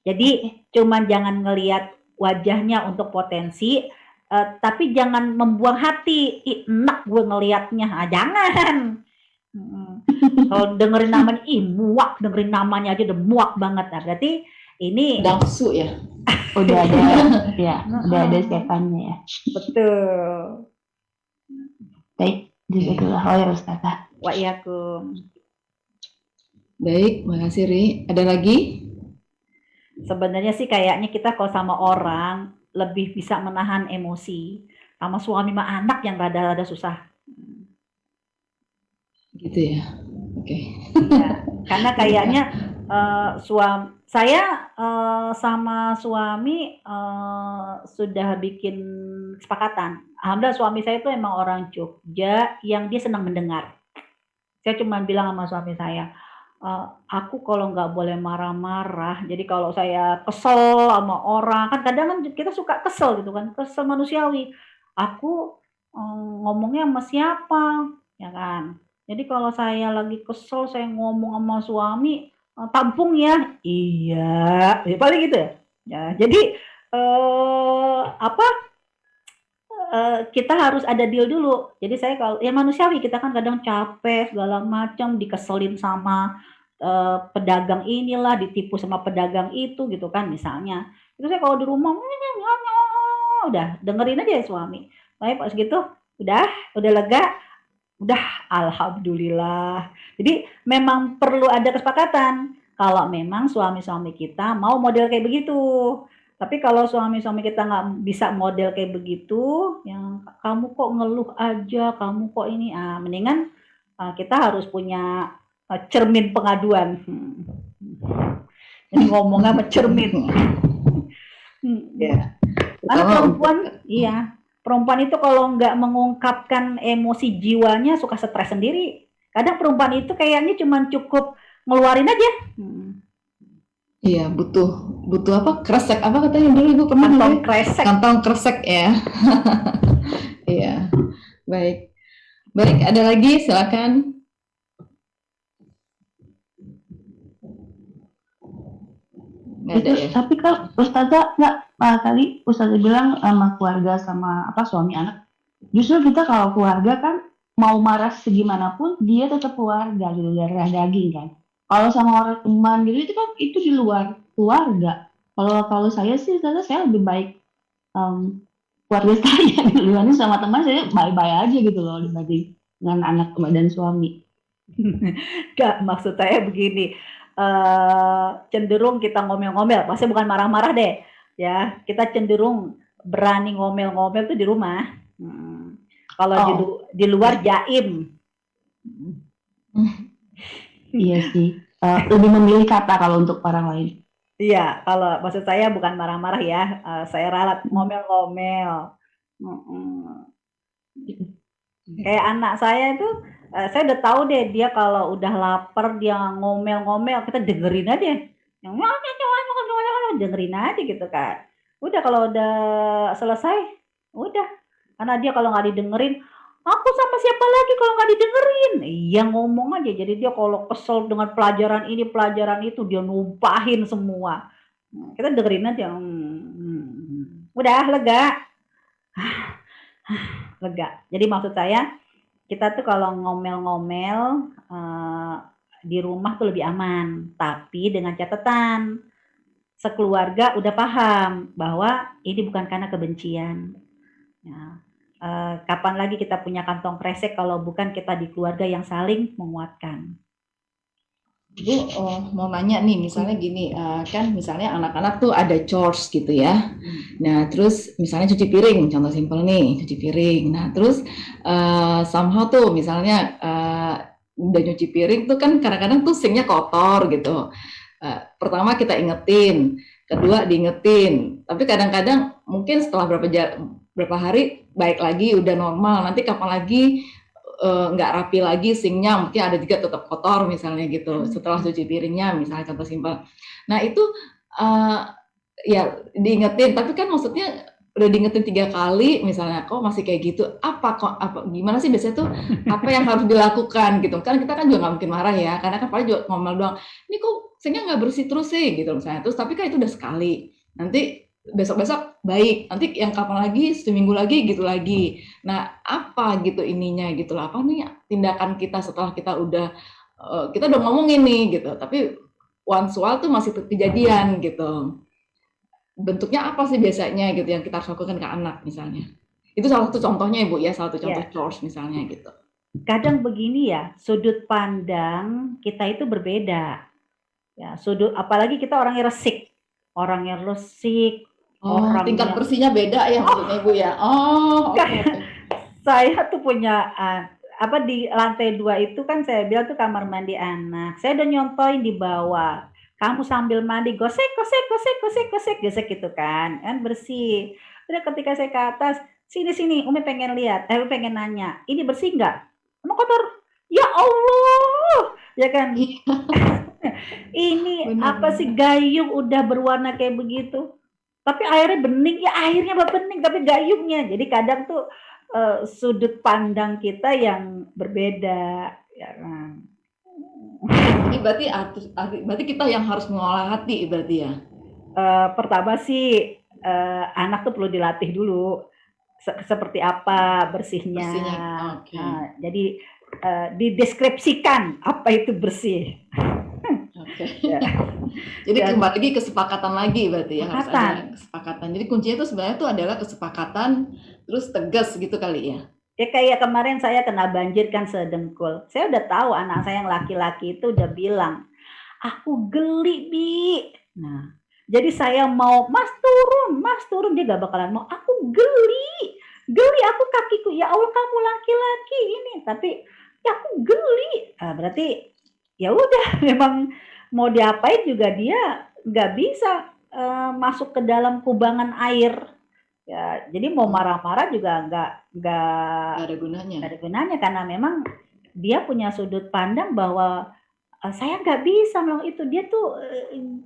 jadi cuman jangan ngelihat wajahnya untuk potensi, tapi jangan membuang hati. Enak gue ngelihatnya, jangan. Kalau dengerin namanya, muak dengerin namanya aja udah muak banget. Nah, berarti ini nafsu ya. Udah ada ya, udah ada setannya ya. Betul. Baik, jazakallah khair Ustazah. Wa'iyyakum. Baik, makasih Ri. Ada lagi? Sebenarnya sih kayaknya kita kalau sama orang lebih bisa menahan emosi. Sama suami sama anak yang rada-rada susah. Gitu ya. Oke. Ya, karena kayaknya saya sama suami sudah bikin kesepakatan. Alhamdulillah suami saya itu emang orang Jogja yang dia senang mendengar. Saya cuma bilang sama suami saya, aku kalau nggak boleh marah-marah. Jadi kalau saya kesel sama orang, kan kadang kan kita suka kesel gitu kan, kesel manusiawi. Aku ngomongnya sama siapa, ya kan? Jadi kalau saya lagi kesel, saya ngomong sama suami, tampung ya, iya, ya, paling gitu ya. Ya, jadi apa? Kita harus ada deal dulu. Jadi saya kalau ya manusiawi kita kan kadang capek segala macam dikeselin sama pedagang inilah, ditipu sama pedagang itu gitu kan misalnya. Itu saya kalau di rumah udah dengerin aja ya suami. Tapi pas gitu udah lega, udah alhamdulillah. Jadi memang perlu ada kesepakatan kalau memang suami-suami kita mau model kayak begitu. Tapi kalau suami-suami kita nggak bisa model kayak begitu, yang kamu kok ngeluh aja, kamu kok ini, mendingan kita harus punya cermin pengaduan. Jadi ngomongnya sama cermin. Ya. Karena perempuan, iya, perempuan itu kalau nggak mengungkapkan emosi jiwanya suka stres sendiri. Kadang perempuan itu kayaknya cuma cukup ngeluarin aja. Iya, butuh apa? Kresek apa katanya dulu Ibu pernah Kantong kresek. Kantong kresek ya. Iya. Baik. Baik, ada lagi silakan. Nggak ada ya. Tapi kan Ustazah tadi Ustazah bilang sama keluarga sama suami anak. Justru kita kalau keluarga kan mau marah segimanapun dia tetap keluarga gitu, darah daging kan. Kalau sama orang teman gitu itu kan itu di luar keluarga. Kalau saya sih saya lebih baik keluarga saya duluan sama teman saya bye-bye aja gitu loh dibanding dengan anak dan suami. Gak, maksud saya begini, cenderung kita ngomel-ngomel, pasti bukan marah-marah deh, ya kita cenderung berani ngomel-ngomel tuh di rumah. Kalau di luar jaim. Iya sih, lebih memilih kata kalau untuk orang lain. Iya, kalau maksud saya bukan marah-marah ya, saya ralat ngomel-ngomel. Mm-mm. Kayak anak saya itu, saya udah tahu deh dia kalau udah lapar dia ngomel-ngomel, kita dengerin aja. Yang dengerin aja gitu kan. Udah kalau udah selesai, udah. Karena dia kalau nggak didengerin, aku sama siapa lagi kalau nggak didengerin? Iya ngomong aja. Jadi dia kalau kesel dengan pelajaran ini, pelajaran itu, dia numpahin semua. Kita dengerin aja. Udah lega. Lega. Jadi maksud saya, kita tuh kalau ngomel-ngomel di rumah tuh lebih aman, tapi dengan catatan sekeluarga udah paham bahwa ini bukan karena kebencian. Ya, kapan lagi kita punya kantong kresek kalau bukan kita di keluarga yang saling menguatkan. Bu, mau nanya nih, misalnya gini, kan misalnya anak-anak tuh ada chores gitu ya. Nah, terus misalnya cuci piring, contoh simpel nih, cuci piring. Nah, terus somehow tuh misalnya udah nyuci piring tuh kan kadang-kadang tuh sinknya kotor gitu. Pertama kita ingetin, kedua diingetin. Tapi kadang-kadang mungkin setelah berapa hari baik lagi, udah normal. Nanti kapan lagi nggak rapi lagi sinknya, mungkin ada juga tetap kotor misalnya gitu setelah cuci piringnya misalnya, contoh simpel. Nah itu ya diingetin, tapi kan maksudnya udah diingetin 3 kali misalnya kok masih kayak gitu, apa gimana sih biasanya tuh apa yang harus dilakukan gitu kan, kita kan juga nggak mungkin marah ya, karena kan paling juga ngomel doang, ini kok sinknya nggak bersih terus sih gitu misalnya, terus tapi kan itu udah sekali, nanti besok-besok baik, nanti yang kapan lagi, seminggu lagi gitu lagi. Nah apa gitu ininya gitu lah, apa nih tindakan kita setelah kita udah ngomongin nih gitu, tapi once while tuh masih kejadian gitu. Bentuknya apa sih biasanya gitu yang kita harus lakukan ke anak misalnya? Itu salah satu contohnya Ibu ya, salah satu contoh chores misalnya gitu. Kadang begini ya, sudut pandang kita itu berbeda. Ya, apalagi kita orangnya resik. Tingkat bersihnya beda ya maksudnya Ibu ya. Okay. Saya tuh punya di lantai 2 itu kan saya bilang tuh kamar mandi anak. Saya udah nyontoin di bawah. Kamu sambil mandi gosek gitu kan bersih. Udah ketika saya ke atas, sini Umi pengen lihat, pengen nanya, ini bersih nggak? Emang kotor? Ya Allah, ya kan? Ini apa sih, gayung udah berwarna kayak begitu, tapi airnya bening, ya airnya bening tapi gayungnya. Jadi kadang tuh sudut pandang kita yang berbeda, ya kan. Ini berarti kita yang harus mengolah hati berarti ya. Pertama sih anak tuh perlu dilatih dulu seperti apa bersihnya. Okay. Jadi dideskripsikan apa itu bersih. Ya. Jadi kembali lagi kesepakatan lagi berarti ya, harus ada kesepakatan. Jadi kuncinya itu sebenarnya itu adalah kesepakatan terus tegas gitu kali ya. Ya kayak kemarin saya kena banjir kan sedengkul. Saya udah tahu anak saya yang laki-laki itu udah bilang, aku geli Bi. Nah, jadi saya mau mas turun, dia gak bakalan mau. Aku geli aku kakiku, ya Allah kamu laki-laki ini, tapi ya aku geli. Berarti ya udah memang mau diapain juga dia nggak bisa masuk ke dalam kubangan air. Ya, jadi mau marah-marah juga nggak ada gunanya. Nggak ada gunanya karena memang dia punya sudut pandang bahwa saya nggak bisa melakukan itu, dia tuh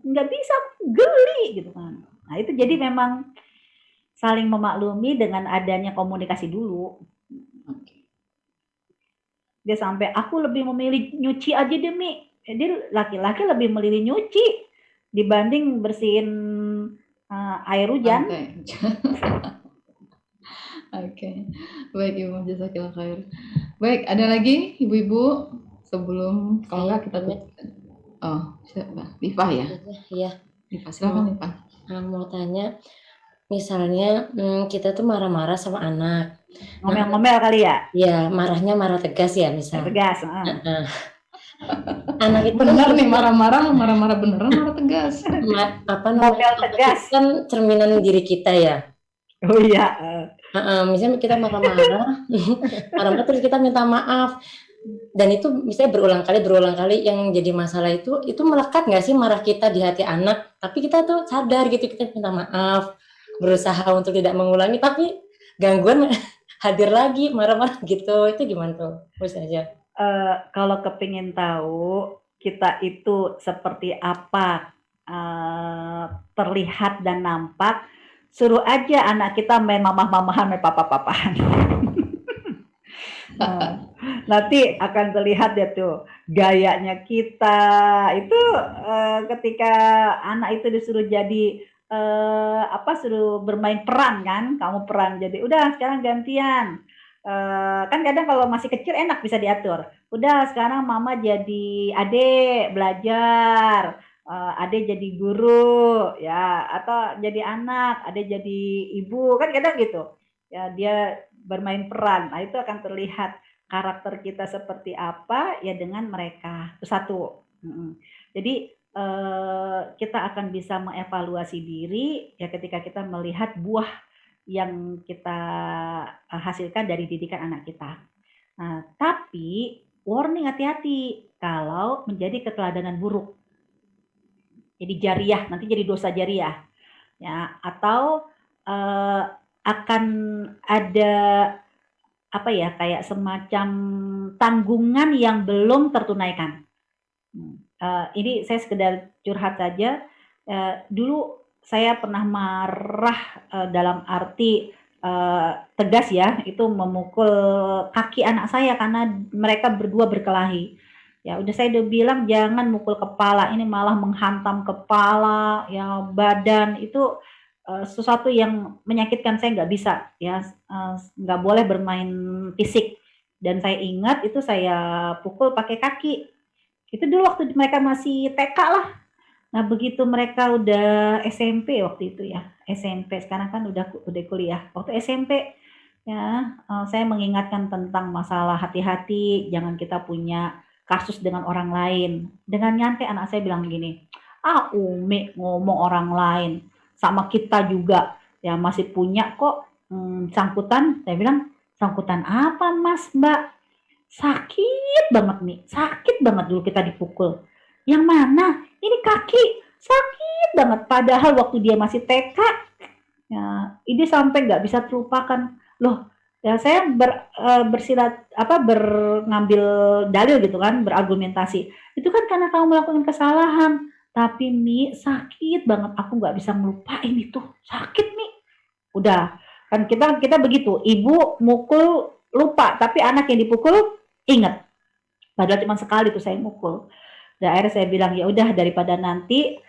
nggak bisa, geli gitu kan. Nah itu jadi memang saling memaklumi dengan adanya komunikasi dulu. Dia sampai aku lebih memilih nyuci aja demi, dia laki-laki lebih memilih nyuci dibanding bersihin air hujan. Oke. Baik Ibu, jazakillah khair. Baik, ada lagi ibu-ibu sebelum kalau nggak kita tutup. Siapa? Diva ya? Iya. Diva, silakan Diva. Mau tanya, misalnya kita tuh marah-marah sama anak. Ngomel-ngomel kali ya? Iya, marahnya marah tegas ya misalnya. Tegas. Anak itu benar nih, marah-marah beneran, marah tegas. Ngomel tegas kan cerminan diri kita ya. Oh iya. Misalnya kita marah-marah, terus kita minta maaf, dan itu misalnya berulang kali yang jadi masalah itu melekat nggak sih marah kita di hati anak? Tapi kita tuh sadar gitu, kita minta maaf, berusaha untuk tidak mengulangi, tapi gangguan hadir lagi marah-marah gitu. Itu gimana tuh Ustazah? Kalau kepingin tahu kita itu seperti apa terlihat dan nampak, suruh aja anak kita main mamah-mamahan, main papa-papahan. Nanti akan terlihat ya tuh gayanya kita itu ketika anak itu disuruh jadi suruh bermain peran kan, kamu peran jadi udah sekarang gantian. Kan kadang kalau masih kecil enak bisa diatur. Udah sekarang mama jadi adek belajar, adek jadi guru ya, atau jadi anak, adek jadi ibu kan kadang gitu. Ya dia bermain peran. Nah itu akan terlihat karakter kita seperti apa ya dengan mereka. Itu satu. Jadi kita akan bisa mengevaluasi diri ya ketika kita melihat buah yang kita hasilkan dari didikan anak kita. Nah, tapi warning hati-hati kalau menjadi keteladanan buruk. Jadi jariah, nanti jadi dosa jariah. Ya, atau akan ada apa ya kayak semacam tanggungan yang belum tertunaikan. Ini saya sekedar curhat saja. Dulu saya pernah marah dalam arti tegas ya, itu memukul kaki anak saya karena mereka berdua berkelahi. Ya udah saya udah bilang jangan mukul kepala, ini malah menghantam kepala, ya badan itu sesuatu yang menyakitkan, saya nggak bisa ya, nggak boleh bermain fisik. Dan saya ingat itu saya pukul pakai kaki. Itu dulu waktu mereka masih TK lah. Nah begitu mereka udah SMP waktu itu ya, SMP sekarang kan udah kuliah. Waktu SMP ya saya mengingatkan tentang masalah hati-hati, jangan kita punya kasus dengan orang lain. Dengan nyantai anak saya bilang gini, Umi ngomong orang lain, sama kita juga ya masih punya kok sangkutan. Saya bilang sangkutan apa mas mbak? Sakit banget nih, sakit banget dulu kita dipukul. Yang mana? Ini kaki, sakit banget. Padahal waktu dia masih TK, ya, ini sampai nggak bisa terlupakan. Loh, ya saya ngambil dalil gitu kan, berargumentasi. Itu kan karena kamu melakukan kesalahan. Tapi Mi, sakit banget. Aku nggak bisa melupain itu. Sakit Mi. Udah, kan kita begitu. Ibu mukul lupa, tapi anak yang dipukul ingat. Padahal cuma sekali tuh saya mukul. Dan akhirnya saya bilang ya udah daripada nanti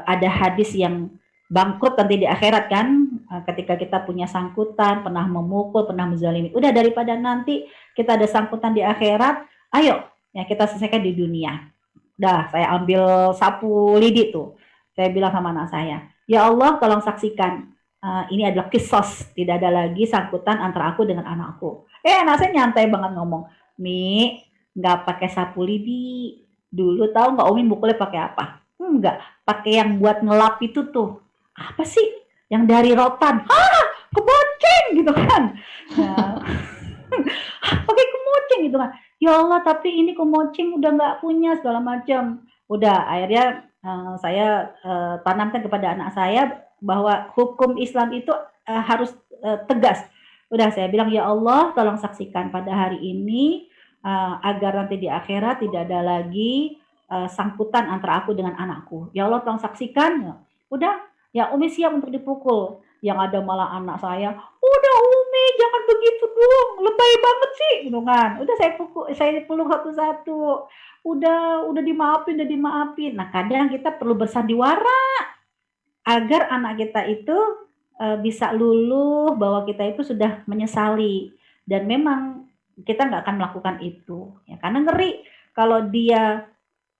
ada hadis yang bangkrut nanti di akhirat kan, ketika kita punya sangkutan, pernah memukul, pernah menzalimi. Udah daripada nanti kita ada sangkutan di akhirat, ayo ya kita selesaikan di dunia. Udah saya ambil sapu lidi tuh. Saya bilang sama anak saya, ya Allah tolong saksikan ini adalah kisos, tidak ada lagi sangkutan antara aku dengan anakku. Anak saya nyantai banget ngomong, Mi, nggak pakai sapu lidi. Dulu tahu nggak Umi mukulnya pakai apa? Enggak, pakai yang buat ngelap itu tuh. Apa sih? Yang dari rotan. Kemoceng gitu kan. Nah, pakai kemoceng gitu kan. Ya Allah, tapi ini kemoceng udah nggak punya segala macam. Udah, akhirnya saya tanamkan kepada anak saya bahwa hukum Islam itu harus tegas. Udah saya bilang ya Allah tolong saksikan pada hari ini agar nanti di akhirat tidak ada lagi sangkutan antara aku dengan anakku. Ya Allah tolong saksikan. Udah ya Umi siap untuk dipukul. Yang ada malah anak saya, udah Umi jangan begitu dong, lebay banget sih gitu kan. Udah saya peluk satu-satu. Udah dimaafin. Nah kadang kita perlu bersandiwara agar anak kita itu bisa luluh bahwa kita itu sudah menyesali dan memang kita nggak akan melakukan itu ya karena ngeri kalau dia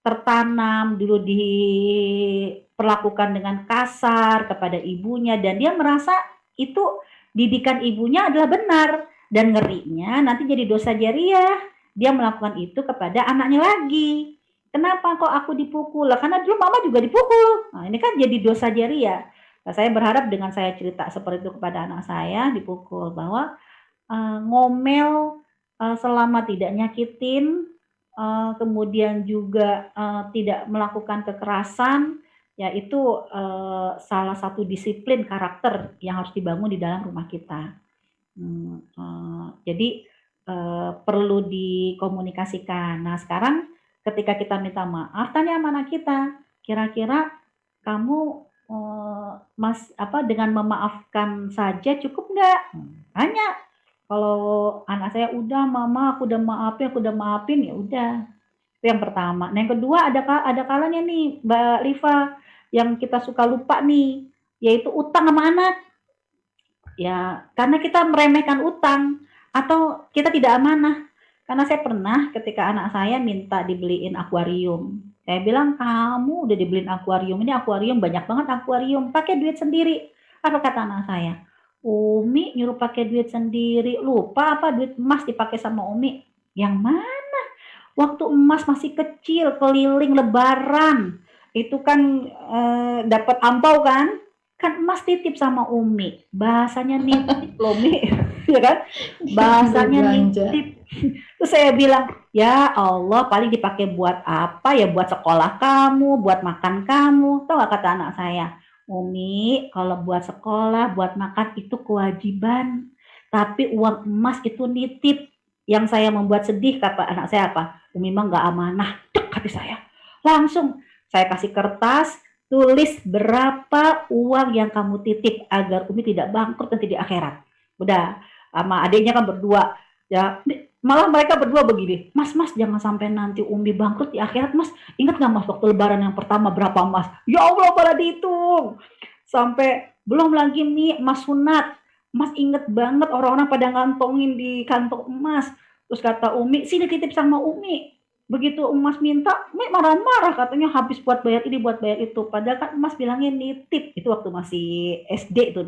tertanam dulu diperlakukan dengan kasar kepada ibunya dan dia merasa itu didikan ibunya adalah benar dan ngerinya nanti jadi dosa jariah dia melakukan itu kepada anaknya lagi. Kenapa kok aku dipukul? Lah karena dulu mama juga dipukul. Nah, ini kan jadi dosa jariah. Nah, saya berharap dengan saya cerita seperti itu kepada anak saya dipukul bahwa ngomel selama tidak nyakitin, kemudian juga tidak melakukan kekerasan, Ya itu salah satu disiplin karakter yang harus dibangun di dalam rumah kita. Jadi perlu dikomunikasikan. Nah sekarang ketika kita minta maaf, tanya sama anak kita, kira-kira kamu dengan memaafkan saja cukup nggak? Tanya. Kalau anak saya udah mama aku udah maafin ya udah. Itu yang pertama. Nah yang kedua ada kalanya nih Mbak Liva yang kita suka lupa nih, yaitu utang sama anak. Ya, karena kita meremehkan utang atau kita tidak amanah. Karena saya pernah ketika anak saya minta dibeliin akuarium. Saya bilang, kamu udah dibeliin akuarium, ini akuarium banyak banget akuarium, pakai duit sendiri. Apa kata anak saya? Umi nyuruh pakai duit sendiri, lupa apa duit emas dipakai sama Umi? Yang mana? Waktu emas masih kecil, keliling lebaran, itu kan dapat ampau kan? Kan emas titip sama Umi, bahasanya nitip loh Mi, ya kan? Bahasanya nitip. Terus saya bilang, ya Allah paling dipakai buat apa ya? Buat sekolah kamu, buat makan kamu. Tahu gak kata anak saya? Umi, kalau buat sekolah, buat makan itu kewajiban. Tapi uang emas itu nitip. Yang saya membuat sedih kata anak saya apa? Umi mah gak amanah. Dek hati saya. Langsung saya kasih kertas, tulis berapa uang yang kamu titip agar Umi tidak bangkrut nanti di akhirat. Udah, sama adiknya kan berdua. Ya, malah mereka berdua begini, Mas jangan sampai nanti Umi bangkrut di akhirat Mas. Ingat gak Mas waktu lebaran yang pertama berapa Mas? Ya Allah pada dihitung. Sampai belum lagi nih Mas sunat. Mas inget banget orang-orang pada ngantongin di kantong emas. Terus kata Umi, sini titip sama Umi. Begitu emas minta, Umi marah-marah katanya habis buat bayar ini, buat bayar itu. Padahal kan emas bilangnya nitip. Itu waktu masih SD itu,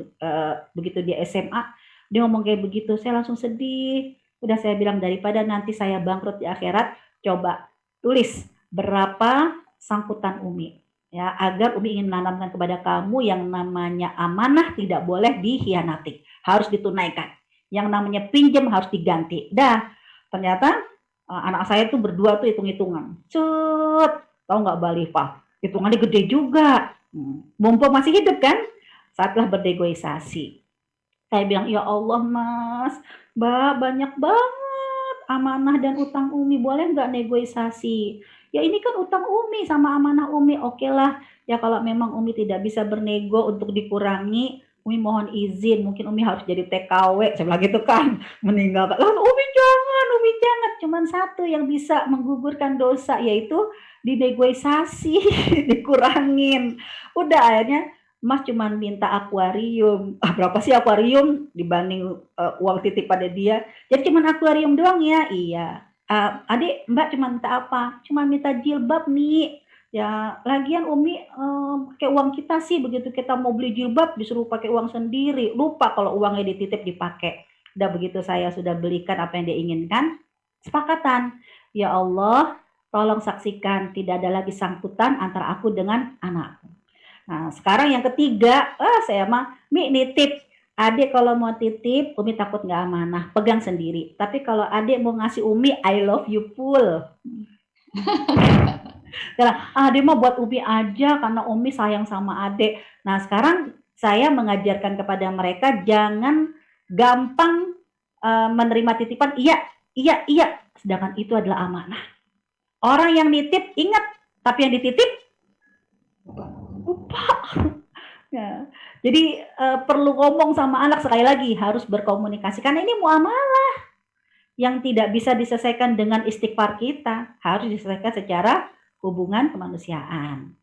begitu dia SMA, dia ngomong kayak begitu. Saya langsung sedih. Udah saya bilang daripada nanti saya bangkrut di akhirat, coba tulis berapa sangkutan Umi. Ya, agar Umi ingin menanamkan kepada kamu yang namanya amanah tidak boleh dikhianati. Harus ditunaikan. Yang namanya pinjam harus diganti. Dah, ternyata anak saya tuh berdua tuh hitung-hitungan. Tahu nggak Mbak Liva? Hitungannya gede juga. Mumpung masih hidup kan? Saatlah bernegosiasi. Saya bilang, ya Allah Mas, Mbak banyak banget amanah dan utang Umi, boleh nggak negosiasi? Ya ini kan utang Umi sama amanah Umi, oke lah. Ya kalau memang Umi tidak bisa bernego untuk dikurangi, Umi mohon izin, mungkin Umi harus jadi TKW, saya bilang gitu kan, meninggalkan. Lalu Umi jangan, cuman satu yang bisa menggugurkan dosa, yaitu dinegosiasi, dikurangin. Udah akhirnya Mas cuman minta akuarium. Berapa sih akuarium dibanding uang titip pada dia? Jadi cuman akuarium doang ya? Iya. Adik, Mbak cuma minta apa? Cuma minta jilbab nih. Ya, lagian Umi pakai uang kita sih, begitu kita mau beli jilbab disuruh pakai uang sendiri. Lupa kalau uangnya dititip dipakai. Udah begitu saya sudah belikan apa yang dia inginkan, sepakatan. Ya Allah, tolong saksikan tidak ada lagi sangkutan antara aku dengan anakku. Nah, sekarang yang ketiga, saya mah Mi nitip. Adik kalau mau titip, Umi takut nggak amanah, pegang sendiri. Tapi kalau adik mau ngasih Umi, I love you full. Karena adik mau buat Umi aja karena Umi sayang sama adik. Nah, sekarang saya mengajarkan kepada mereka jangan gampang menerima titipan, iya, sedangkan itu adalah amanah. Orang yang nitip ingat, tapi yang dititip lupa. Ya. Jadi perlu ngomong sama anak, sekali lagi harus berkomunikasi karena ini muamalah yang tidak bisa diselesaikan dengan istighfar kita, harus diselesaikan secara hubungan kemanusiaan.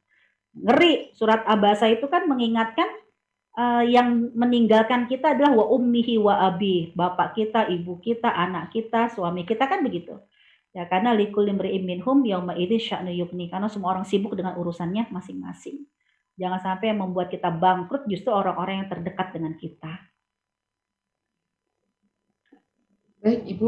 Ngeri, surat Abasa itu kan mengingatkan yang meninggalkan kita adalah wa ummihi wa abi, bapak kita, ibu kita, anak kita, suami kita, kan begitu. Ya, karena likulli imri'in minhum yauma idzin sya'nu yughni, karena semua orang sibuk dengan urusannya masing-masing. Jangan sampai yang membuat kita bangkrut justru orang-orang yang terdekat dengan kita. Baik Ibu,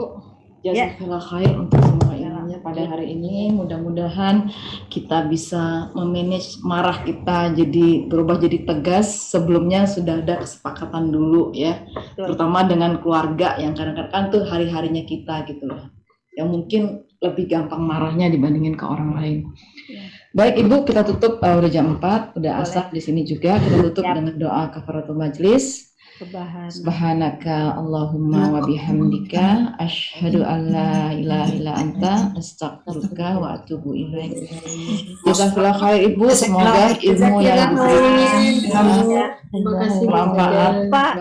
jazakallah khair untuk semua ilmunya pada hari ini. Mudah-mudahan kita bisa memanage marah kita jadi berubah jadi tegas. Sebelumnya sudah ada kesepakatan dulu ya, terutama dengan keluarga yang kadang-kadang tuh hari-harinya kita gitu loh. Yang mungkin lebih gampang marahnya dibandingin ke orang lain. Ya. Baik Ibu, kita tutup udah jam 4, udah Boleh. asar di sini juga. Kita tutup Siap. dengan doa kafaratul majlis. Subhanaka Allahumma wa bihamdika asyhadu an la ilaha illa anta astaghfiruka wa atubu ilaik. Jazakallah khair Ibu, semoga ilmu yang diberikan Terima kasih. bermanfaat. Pak,